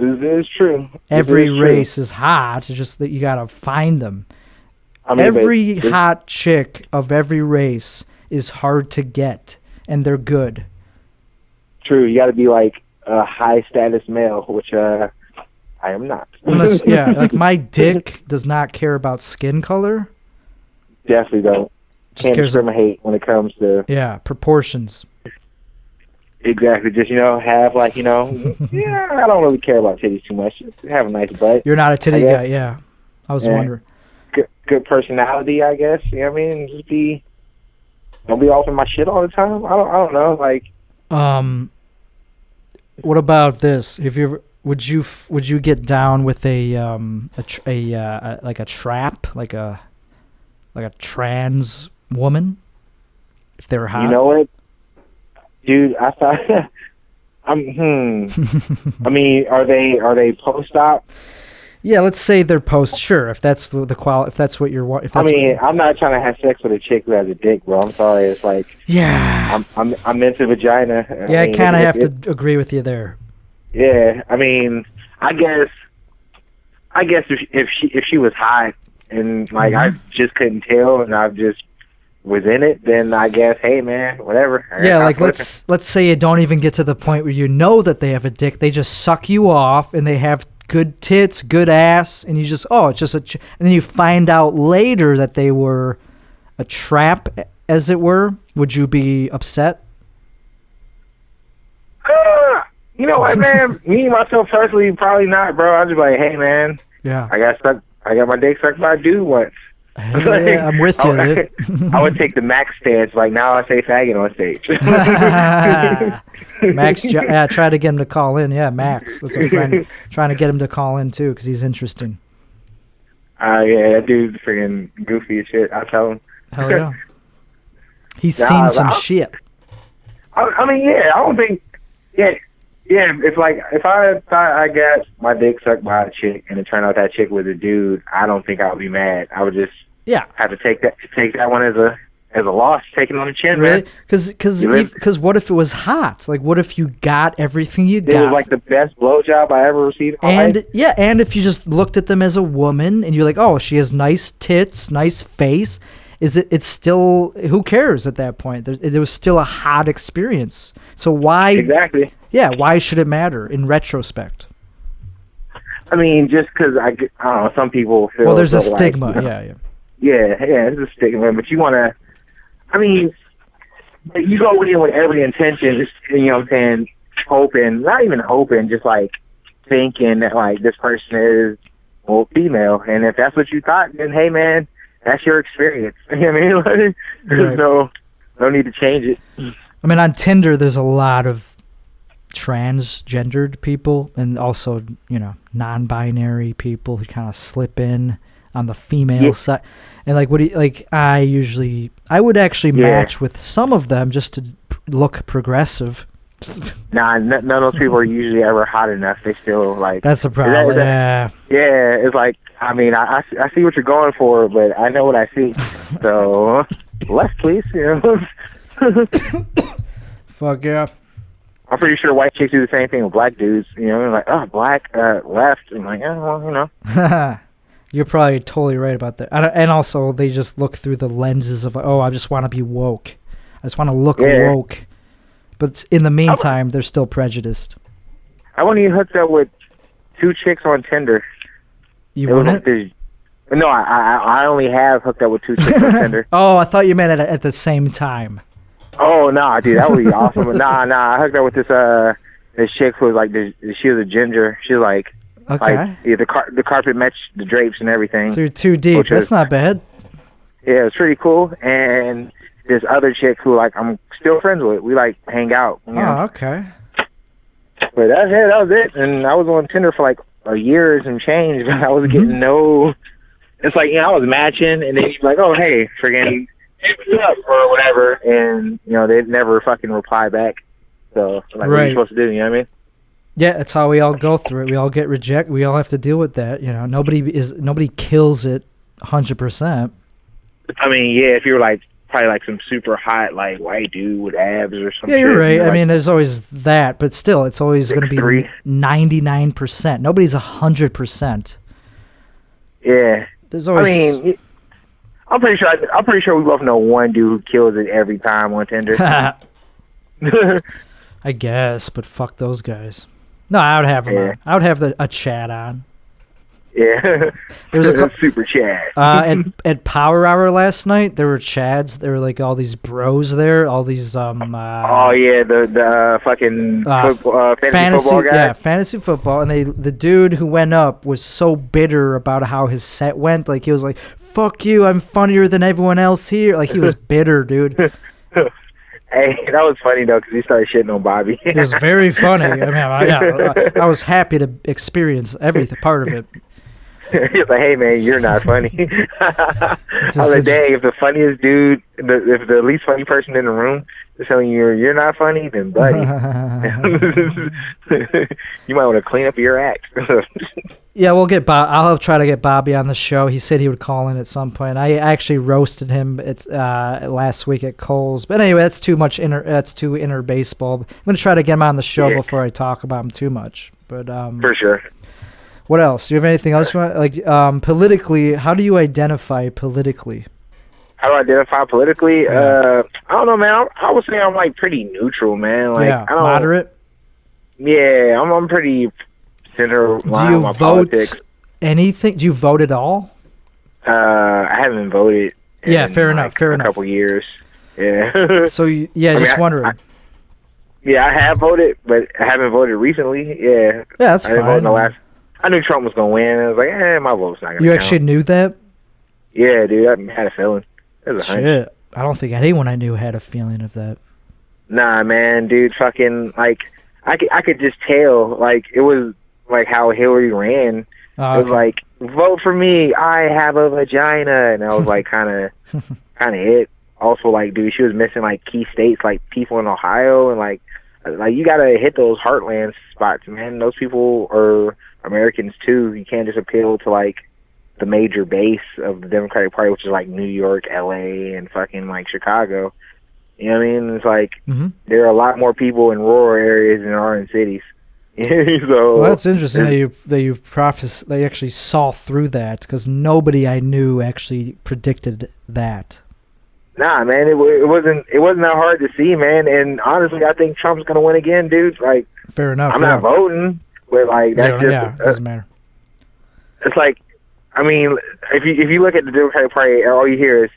It is true. Every race is hot. It's just that you gotta find them. I mean, every hot chick of every race is hard to get, and they're good. True. You gotta be like a high status male, which I am not. Unless, like my dick does not care about skin color. Definitely don't. Can't discriminate when it comes to proportions. Exactly. Just, have like, I don't really care about titties too much. Just have a nice butt. You're not a titty guy, yeah. I was wondering. Good personality, I guess. You know what I mean? Just don't be off in my shit all the time. I don't know. Like, what about this? If you would you get down with a trap, like a trans woman, if they were hot? You know what? Dude, I thought. I mean, are they post-op? Yeah, let's say they're post. Sure, if that's if that's what you're. If that's I'm not trying to have sex with a chick who has a dick, bro. I'm sorry. It's like, I'm into vagina. I kind of have to agree with you there. Yeah, I mean, I guess if she was hot and like I just couldn't tell and I just was in it, then I guess, hey man, whatever. Yeah, like let's say you don't even get to the point where you know that they have a dick. They just suck you off and they have good tits, good ass, and you just it's just and then you find out later that they were a trap, as it were. Would you be upset? You know what, man? Me myself personally, probably not, bro. I'd just be like, hey man, I got my dick sucked by a dude once. Yeah, I'm with you, dude. I would take the Max stance. Like, now I say faggot on stage. Max, try to get him to call in. Yeah, Max. That's a friend. Trying to get him to call in, too, because he's interesting. Yeah, that dude's freaking goofy as shit. I'll tell him. Hell yeah. He's seen some shit. I mean, yeah, I don't think... Yeah, if I thought I got my dick sucked by a chick and it turned out that chick was a dude, I don't think I would be mad. I would just have to take that one as a loss, take it on the chin, really? man. Because what if it was hot? Like, what if you got everything you got? It was like the best blowjob I ever received in my life. Yeah, and if you just looked at them as a woman and you're like, oh, she has nice tits, nice face, it's still, who cares at that point? There was still a hot experience. So why... Exactly. Yeah, why should it matter in retrospect? I mean, just because, I don't know, some people feel... Well, there's a stigma, yeah, there's a stigma, but you want to... I mean, you go in with every intention, just, you know what I'm saying, hoping, not even hoping, just like thinking that like this person is, well, female. And if that's what you thought, then hey, man, that's your experience. You know what I mean? Like, there's no need to change it. I mean, on Tinder, there's a lot of transgendered people and also, you know, non-binary people who kind of slip in on the female side. And like, I would actually match with some of them just to look progressive. Nah, none of those people are usually ever hot enough. They still like... That's a problem, yeah, it's like, I mean, I see what you're going for, but I know what I see. So, left, please, you know. Fuck yeah. I'm pretty sure white chicks do the same thing with black dudes. You know, like, oh, black, left. I'm like, yeah, well, you know. You're probably totally right about that. And also, they just look through the lenses of, oh, I just want to be woke. I just want to look woke. But in the meantime, they're still prejudiced. I want to hooked up with 2 chicks on Tinder. You wouldn't? No, I only have hooked up with 2 chicks on Tinder. Oh, I thought you meant at the same time. Oh, nah, dude, that would be awesome. But nah, I hooked up with this chick who was like, she was a ginger. She was like, okay. Like, the carpet matched the drapes and everything. So you're too deep. That's not bad. Yeah, it's pretty cool. And this other chick who, like, I'm still friends with. We, like, hang out. You know? Oh, okay. But that was it. And I was on Tinder for, like, a year and some change, but I was getting no... It's like, you know, I was matching, and then you'd be like, oh, hey, friggin', hey, what's up, or whatever. And, you know, they'd never fucking reply back. So, like, what are you supposed to do, you know what I mean? Yeah, that's how we all go through it. We all get rejected. We all have to deal with that. You know, nobody kills it 100%. I mean, yeah, if you're like probably like some super hot like white dude with abs or something. Yeah, you're right. I mean, there's always that, but still, it's always going to be 99%. Nobody's 100%. Yeah, there's always. I mean, I'm pretty sure we both know one dude who kills it every time on Tinder. I guess, but fuck those guys. No, I would have them on. I would have a chat on. Yeah, there was a super chat. At Power Hour last night, there were chads. There were like all these bros there, all these oh yeah, the fucking fantasy football guy. Yeah, fantasy football. And the dude who went up was so bitter about how his set went. Like he was like, "Fuck you, I'm funnier than everyone else here." Like he was bitter, dude. Hey, that was funny though, because he started shitting on Bobby. It was very funny. I mean, I was happy to experience every part of it. He's like, hey man, you're not funny. I was like, dang, if the funniest dude, if the least funny person in the room is telling you you're not funny, then buddy, you might want to clean up your act. Yeah, we'll get I'll try to get Bobby on the show. He said he would call in at some point. I actually roasted him last week at Cole's, but anyway, that's too much inner baseball. I'm gonna try to get him on the show before I talk about him too much. But for sure. What else? Do you have anything else you want? Like, politically, how do you identify politically? How do I identify politically? Yeah. I don't know, man. I would say I'm, like, pretty neutral, man. Like, yeah, moderate? Yeah, I'm pretty center line on my politics. Do you vote anything? Do you vote at all? I haven't voted in, fair enough. a couple years. Yeah. So, just wondering. I have voted, but I haven't voted recently. Yeah. Yeah, that's fine. I didn't vote in the last... I knew Trump was going to win. I was like, my vote's not going to count. You actually knew that? Yeah, dude, I had a feeling. It was a hunch. Shit. I don't think anyone I knew had a feeling of that. Nah, man, dude, fucking, like, I could just tell, like, it was, like, how Hillary ran. Oh, It was like, vote for me, I have a vagina. And I was, like, kind of it. Also, like, dude, she was missing, like, key states, like, people in Ohio. And, like you got to hit those heartland spots, man. Those people are Americans, too. You can't just appeal to, like, the major base of the Democratic Party, which is, like, New York, L.A., and fucking, like, Chicago. You know what I mean? It's like there are a lot more people in rural areas than there are in cities. So well, that's interesting that you actually saw through that, because nobody I knew actually predicted that. Nah, man, it wasn't that hard to see, man. And honestly, I think Trump's gonna win again, dude. Like, fair enough. I'm not voting, but like that's it doesn't matter. It's like, I mean, if you look at the Democratic Party, all you hear is,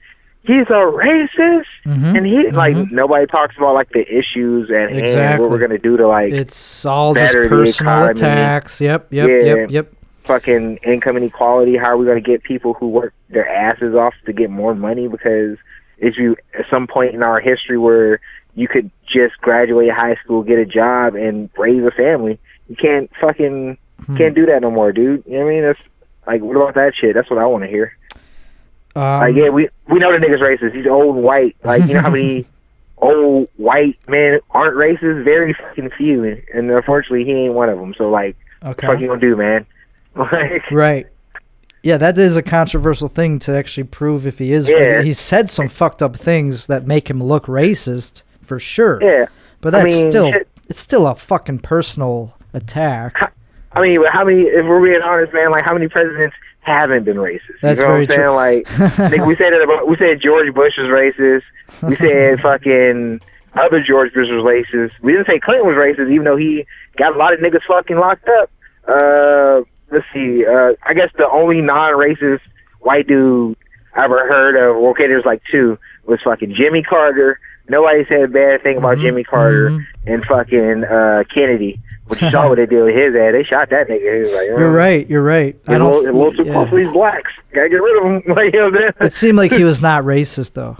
he's a racist, and like nobody talks about like the issues at hand, what we're gonna do to like it's all just personal attacks. Yep. Fucking income inequality. How are we gonna get people who work their asses off to get more money? Because if you at some point in our history where you could just graduate high school, get a job, and raise a family, you can't do that no more, dude. You know what I mean? That's like, what about that shit? That's what I want to hear. Like, yeah, we know the nigga's racist. He's old and white. Like, you know how many old white men aren't racist? Very fucking few. And unfortunately, he ain't one of them. So, like, what the fuck you gonna do, man? Like, right. Yeah, that is a controversial thing to actually prove if he is. Yeah. He said some fucked up things that make him look racist, for sure. Yeah. But that's it's still a fucking personal attack. I mean, how many, if we're being honest, man, like, how many presidents haven't been racist? That's you know very what I'm saying? true. Like, we said George Bush was racist. We said fucking other George Bush was racist. We didn't say Clinton was racist, even though he got a lot of niggas fucking locked up. Let's see. I guess the only non-racist white dude I ever heard of, okay, there's like two, was fucking Jimmy Carter. Nobody said a bad thing about Jimmy Carter and fucking Kennedy. But you saw what they did with his ass. They shot that nigga. He was like, You're right. I don't. A little too close to these blacks. Gotta get rid of them. Like, you know what I'm saying? It seemed like he was not racist, though.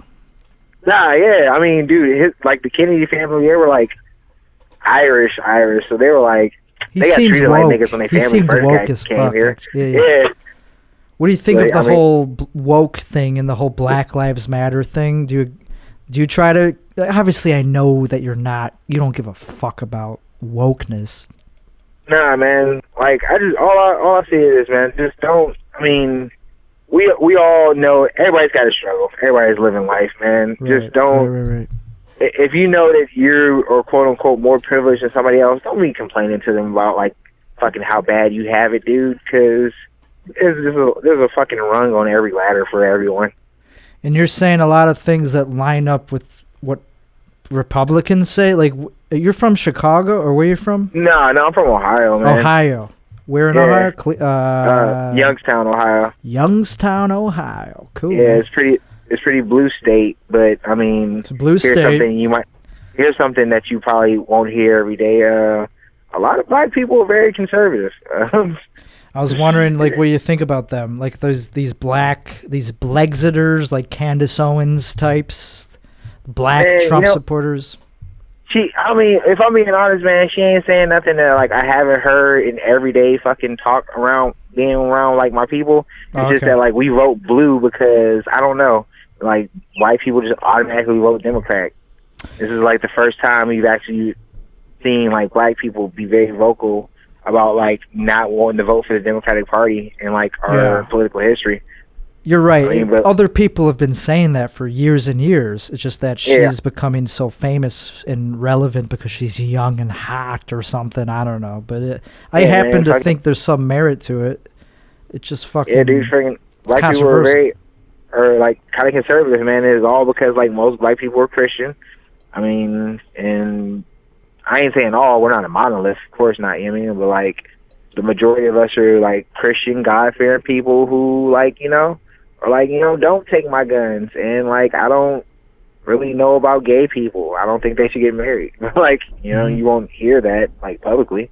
Nah, yeah. I mean, dude, like the Kennedy family, they were like Irish. So they were like, they got treated like niggas when they family first came here. Yeah. What do you think of the whole woke thing and the whole Black Lives Matter thing? Do you try to? Obviously, I know that you don't give a fuck about wokeness. Nah, man. Like, I just all I see is, man, just don't. I mean, we all know everybody's got to struggle. Everybody's living life, man. Just don't. Right. If you know that you are quote unquote more privileged than somebody else, don't be complaining to them about like fucking how bad you have it, dude. Because there's a fucking rung on every ladder for everyone. And you're saying a lot of things that line up with what Republicans say. Like, you're from Chicago, or where you from? No, I'm from Ohio, man. Ohio. Where in Ohio? Youngstown, Ohio. Youngstown, Ohio. Cool. Yeah, it's pretty blue state, but I mean, it's a blue state. Here's something that you probably won't hear every day. A lot of black people are very conservative. I was wondering, like, what you think about them, like these Blexiters, like Candace Owens types, black Trump supporters. I mean, if I'm being honest, man, she ain't saying nothing that like I haven't heard in everyday fucking talk around being around like my people. It's just that like we vote blue because I don't know, like white people just automatically vote Democrat. This is like the first time we've actually seen like black people be very vocal about like not wanting to vote for the Democratic Party in like our political history. You're right. I mean, other people have been saying that for years and years. It's just that she's becoming so famous and relevant because she's young and hot or something. I don't know. But I happen to think there's some merit to it. It's just fucking... Yeah, dude, freaking black people are like kind of conservative, man. It's all because like most black people are Christian. I mean, and I ain't saying all. We're not a monolith. Of course not, you know what I mean? But like the majority of us are like Christian, God-fearing people who like, you know, or like, you know, don't take my guns. And like, I don't really know about gay people. I don't think they should get married. Like, you know, you won't hear that like publicly.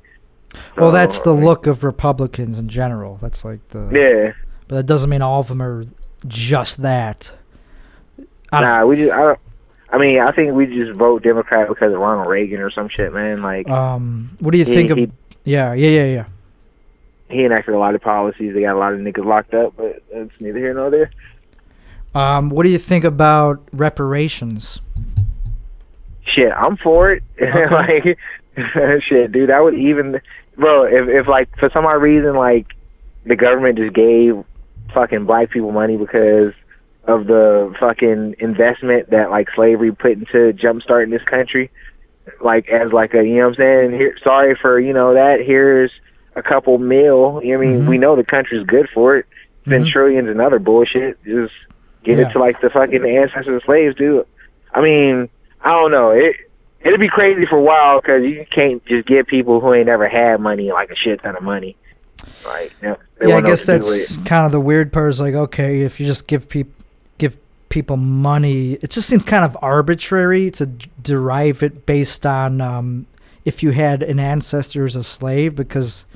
Well, that's the look of Republicans in general. That's like the... Yeah. But that doesn't mean all of them are just that. Nah, I think we just vote Democrat because of Ronald Reagan or some shit, man. Like, what do you think of? Yeah. He enacted a lot of policies. They got a lot of niggas locked up, but it's neither here nor there. What do you think about reparations? Shit, I'm for it. Okay. Like, shit, dude, I would even, bro, if like for some odd reason like the government just gave fucking black people money because of the fucking investment that like slavery put into jumpstarting this country, like as like a, you know what I'm saying? Here, sorry for, you know, that. Here's a couple mil. I mean, we know the country's good for it. Spend trillions and other bullshit. Just give it to like the fucking ancestors of slaves, dude. I mean, I don't know. It'd be crazy for a while because you can't just give people who ain't never had money like a shit ton of money. Like, you know, yeah, I guess that's kind of the weird part. Is like, okay, if you just give people money, it just seems kind of arbitrary to derive it based on if you had an ancestor as a slave, because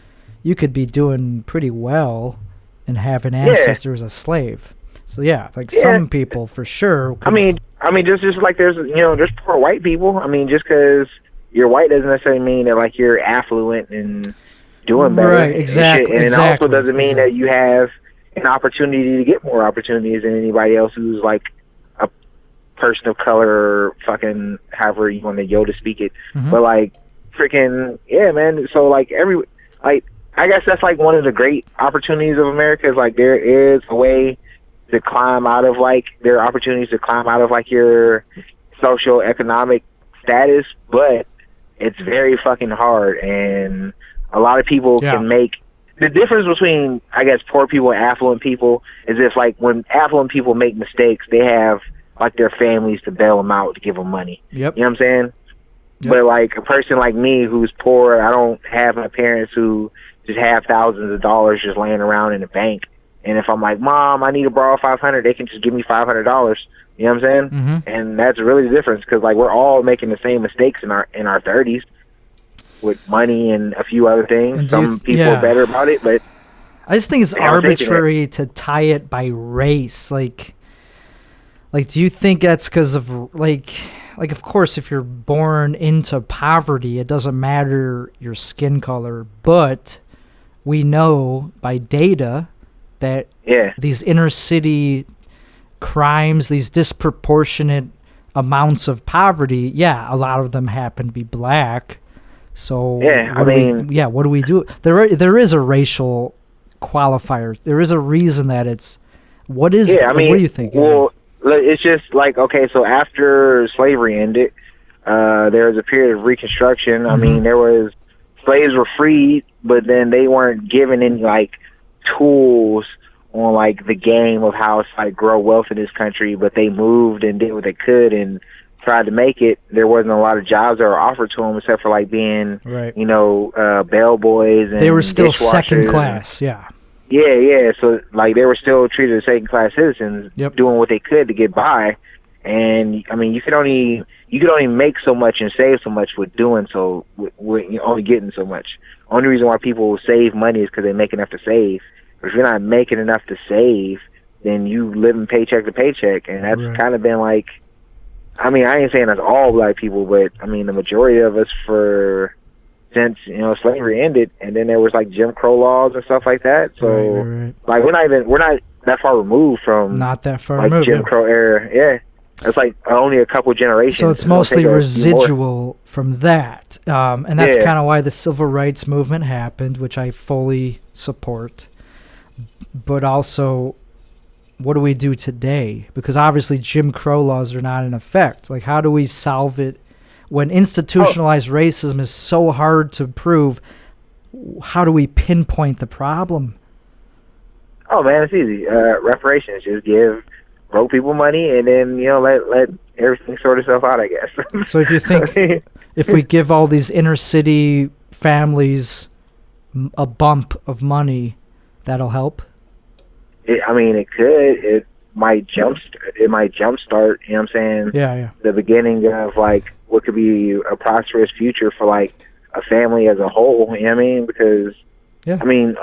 you could be doing pretty well and have an ancestor as a slave. So yeah, like some people for sure. I mean, just like there's, you know, there's poor white people. I mean, just because you're white doesn't necessarily mean that like you're affluent and doing better. Right, exactly. And it also doesn't mean that you have an opportunity to get more opportunities than anybody else who's like a person of color or fucking however you want to Yoda speak it. But like freaking man. So like I guess that's like one of the great opportunities of America is like there is a way to climb out of like there are opportunities to climb out of like your social economic status, but it's very fucking hard, and a lot of people can make the difference between, I guess, poor people and affluent people is if like when affluent people make mistakes, they have like their families to bail them out, to give them money. Yep. You know what I'm saying? Yep. But like a person like me who's poor, I don't have my parents who just have thousands of dollars just laying around in the bank. And if I'm like, Mom, I need to borrow $500, they can just give me $500. You know what I'm saying? And that's really the difference, because like we're all making the same mistakes in our 30s with money and a few other things. And some people are better about it, but I just think it's arbitrary to tie it by race. Like, do you think that's because of like of course, if you're born into poverty, it doesn't matter your skin color, but we know by data that these inner city crimes, these disproportionate amounts of poverty, a lot of them happen to be black. So what do we do? There is a racial qualifier. There is a reason that it's what do you think? Well, it's just like, okay, so after slavery ended, there was a period of Reconstruction. I mean, slaves were freed, but then they weren't given any like tools on like the game of how to like grow wealth in this country, but they moved and did what they could and tried to make it. There wasn't a lot of jobs that were offered to them except for like being, you know, bellboys, and they were still second class. So like they were still treated as second class citizens, doing what they could to get by. And I mean, you could only make so much and save so much with doing so, with only getting so much. Only reason why people save money is because they make enough to save. But if you're not making enough to save, then you living paycheck to paycheck, and that's kind of been like, I mean, I ain't saying that's all black people, but I mean the majority of us since, you know, slavery ended, and then there was like Jim Crow laws and stuff like that. So like we're not that far removed from Jim Crow era. Yeah. It's like only a couple generations. So it's mostly residual from that. And that's kind of why the civil rights movement happened, which I fully support. But also, what do we do today? Because obviously Jim Crow laws are not in effect. Like, how do we solve it when institutionalized racism is so hard to prove? How do we pinpoint the problem? Oh, man, it's easy. Reparations. Just give broke people money, and then, you know, let everything sort itself out, I guess. So if you think if we give all these inner city families a bump of money, that'll help? I mean, it could. It might jumpstart, you know what I'm saying? Yeah. The beginning of, like, what could be a prosperous future for, like, a family as a whole, you know what I mean? Because, I mean,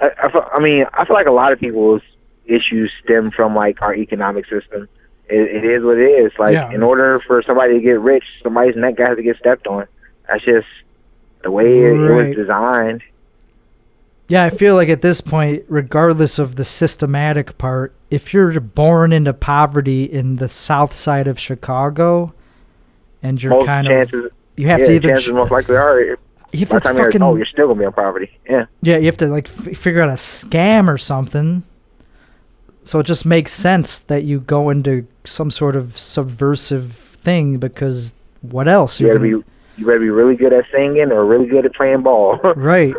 I feel like a lot of people's, issues stem from like our economic system. It is what it is. Like in order for somebody to get rich, somebody's neck has to get stepped on. That's just the way it was designed. Yeah, I feel like at this point, regardless of the systematic part, if you're born into poverty in the south side of Chicago, and you're you have to either chances most likely are. You have by the time you're adult, you're still gonna be on poverty. Yeah. Yeah, you have to like figure out a scam or something. So it just makes sense that you go into some sort of subversive thing, because what else? You better be really good at singing or really good at playing ball. Right.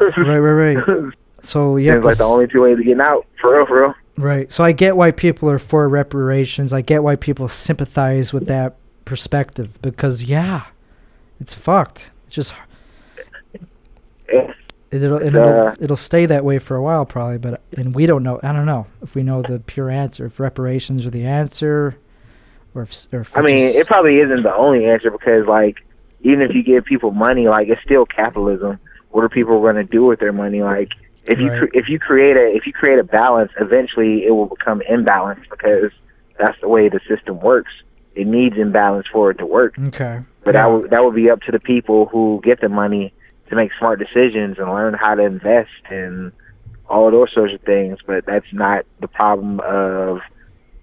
So you have like the only two ways of getting out, for real. Right. So I get why people are for reparations. I get why people sympathize with that perspective, because it's fucked. It's just it'll stay that way for a while probably, and we don't know. I don't know if we know the pure answer, if reparations are the answer, or if I mean, it probably isn't the only answer, because like even if you give people money, like it's still capitalism. What are people going to do with their money? Like if you create a balance, eventually it will become imbalanced, because that's the way the system works. It needs imbalance for it to work. Okay. But that would be up to the people who get the money to make smart decisions and learn how to invest and all of those sorts of things. But that's not the problem of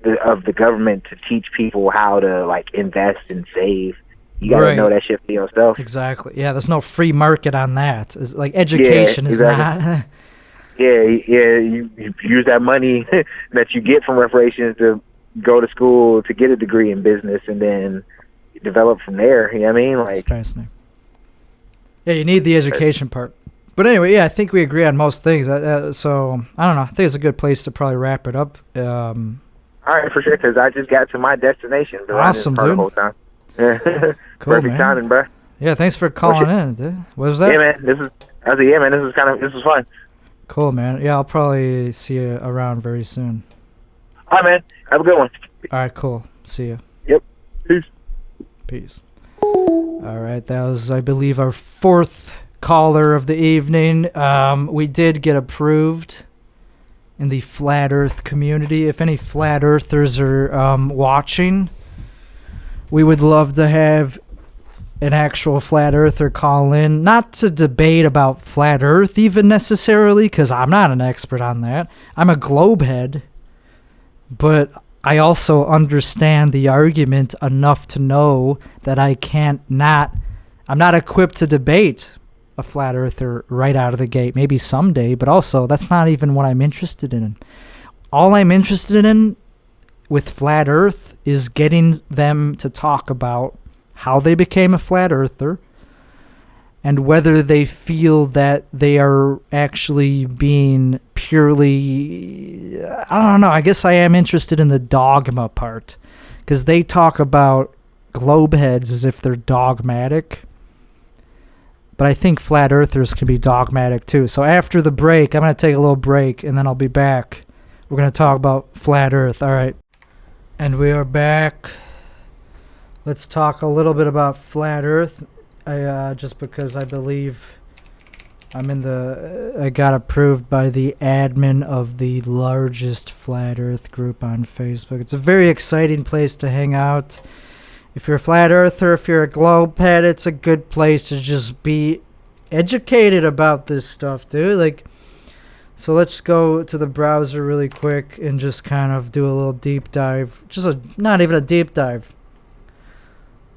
the government, to teach people how to like invest and save. You gotta know that shit for yourself. Exactly. Yeah, there's no free market on that. It's like education is not. You use that money that you get from reparations to go to school to get a degree in business, and then develop from there. You know what I mean? Like, that's fascinating. Yeah, you need the education part. But anyway, I think we agree on most things. So I don't know. I think it's a good place to probably wrap it up. All right, for sure, because I just got to my destination. Awesome, dude. The whole time. Cool, perfect timing, bro. Yeah, thanks for calling in, dude. What was that? Yeah, man. This is fun. Cool, man. Yeah, I'll probably see you around very soon. All right, man. Have a good one. All right, cool. See you. Yep. Peace. All right, that was, I believe, our fourth caller of the evening. We did get approved in the flat earth community. If any flat earthers are watching, we would love to have an actual flat earther call in, not to debate about flat earth even necessarily, because I'm not an expert on that. I'm a globe head, but I also understand the argument enough to know that I'm not equipped to debate a flat earther right out of the gate. Maybe someday, but also that's not even what I'm interested in. All I'm interested in with flat earth is getting them to talk about how they became a flat earther and whether they feel that they are actually being purely, I don't know, I guess I am interested in the dogma part, because they talk about globe heads as if they're dogmatic, but I think flat earthers can be dogmatic too. So after the break, I'm going to take a little break, and then I'll be back. We're going to talk about flat earth. All right. And we are back. Let's talk a little bit about flat earth. Just because I believe I got approved by the admin of the largest flat earth group on Facebook. It's a very exciting place to hang out. If you're a flat earther, if you're a globe head, it's a good place to just be educated about this stuff, dude. Like, so let's go to the browser really quick and just kind of do a little deep dive. Not even a deep dive.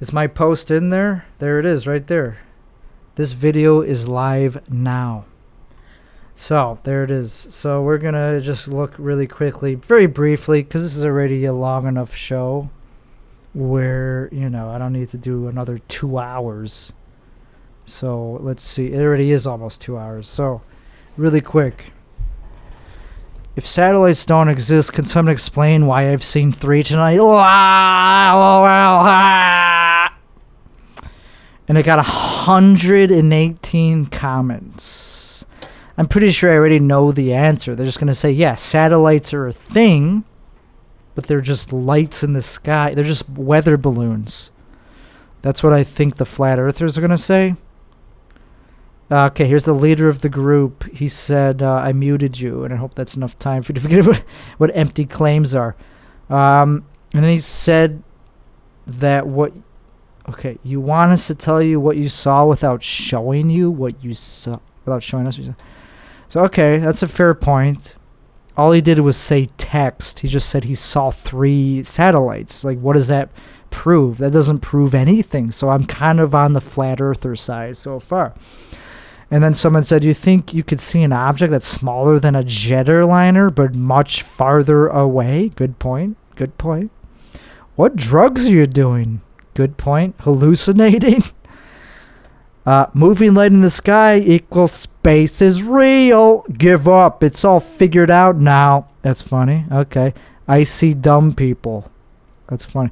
Is my post in there? There it is, right there. This video is live now. So, there it is. So, we're going to just look really quickly, very briefly, because this is already a long enough show where, I don't need to do another 2 hours. So, let's see. It already is almost 2 hours. So, really quick. If satellites don't exist, can someone explain why I've seen 3 tonight? And it got 118 comments. I'm pretty sure I already know the answer. They're just going to say, yeah, satellites are a thing, but they're just lights in the sky. They're just weather balloons. That's what I think the flat earthers are going to say. Okay, here's the leader of the group. He said, I muted you, and I hope that's enough time for you to forget what empty claims are. And then he said that okay, you want us to tell you what you saw without showing you what you saw, without showing us what you saw. So, okay, that's a fair point. All he did was say text. He just said he saw 3 satellites. Like, what does that prove? That doesn't prove anything. So I'm kind of on the flat earther side so far. And then someone said, you think you could see an object that's smaller than a jet airliner but much farther away? Good point. Good point. What drugs are you doing? Good point. Hallucinating? Moving light in the sky equals space is real. Give up. It's all figured out now. That's funny. Okay. I see dumb people. That's funny.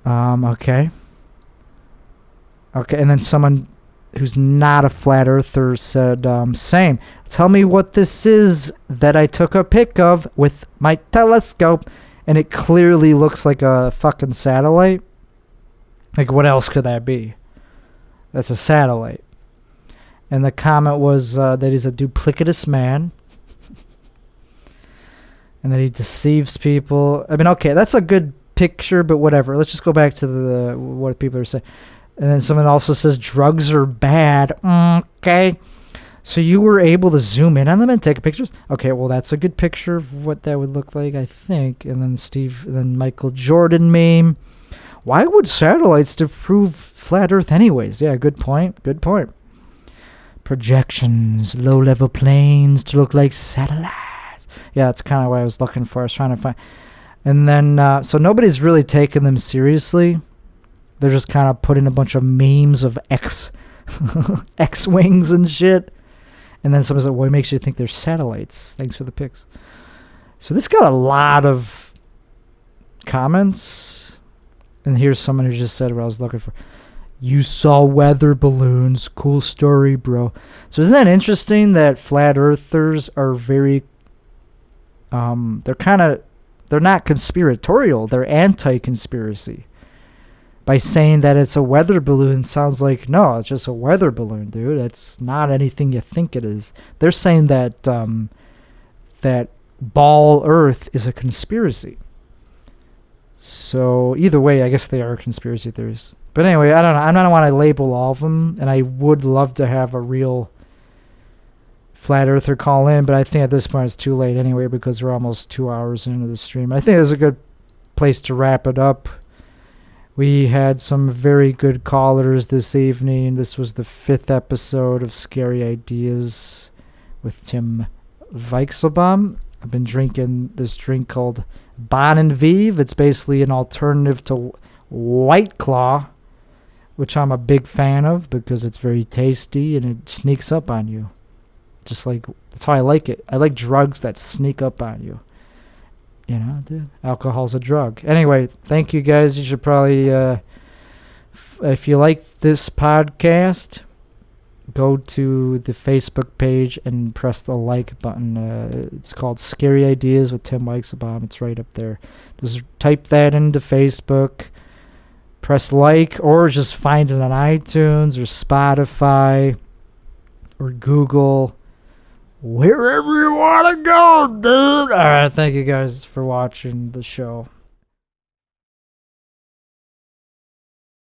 Okay. Okay, and then someone who's not a flat earther said, same. Tell me what this is that I took a pic of with my telescope, and it clearly looks like a fucking satellite. Like, what else could that be? That's a satellite. And the comment was that he's a duplicitous man. And that he deceives people. I mean, okay, that's a good picture, but whatever. Let's just go back to what people are saying. And then someone also says drugs are bad. Okay. So you were able to zoom in on them and take pictures? Okay, well, that's a good picture of what that would look like, I think. And then Michael Jordan meme. Why would satellites disprove flat Earth anyways? Yeah, good point. Good point. Projections, low-level planes to look like satellites. Yeah, that's kind of what I was looking for. I was trying to find. And then, so nobody's really taking them seriously. They're just kind of putting a bunch of memes of X-wings and shit. And then someone said, what makes you think they're satellites? Thanks for the pics. So this got a lot of comments. And here's someone who just said what I was looking for. You saw weather balloons. Cool story, bro. So isn't that interesting that flat earthers are very... they're not conspiratorial. They're anti-conspiracy. By saying that it's a weather balloon sounds like, no, it's just a weather balloon, dude. It's not anything you think it is. They're saying that that ball Earth is a conspiracy. So either way, I guess they are conspiracy theories. But anyway, I don't know. I don't want to label all of them, and I would love to have a real flat earther call in, but I think at this point it's too late anyway because we're almost 2 hours into the stream. I think it's a good place to wrap it up. We had some very good callers this evening. This was the 5th episode of Scary Ideas with Tim Weichselbaum. I've been drinking this drink called Bon and Vive. It's basically an alternative to White Claw, which I'm a big fan of because it's very tasty and it sneaks up on you. Just like, that's how I like it. I like drugs that sneak up on you. You know, dude, alcohol's a drug. Anyway, thank you guys. You should probably, if you like this podcast, go to the Facebook page and press the like button. It's called Scary Ideas with Tim Weichselbaum. It's right up there. Just type that into Facebook, press like, or just find it on iTunes or Spotify or Google. Wherever you want to go, dude. All right, thank you guys for watching the show.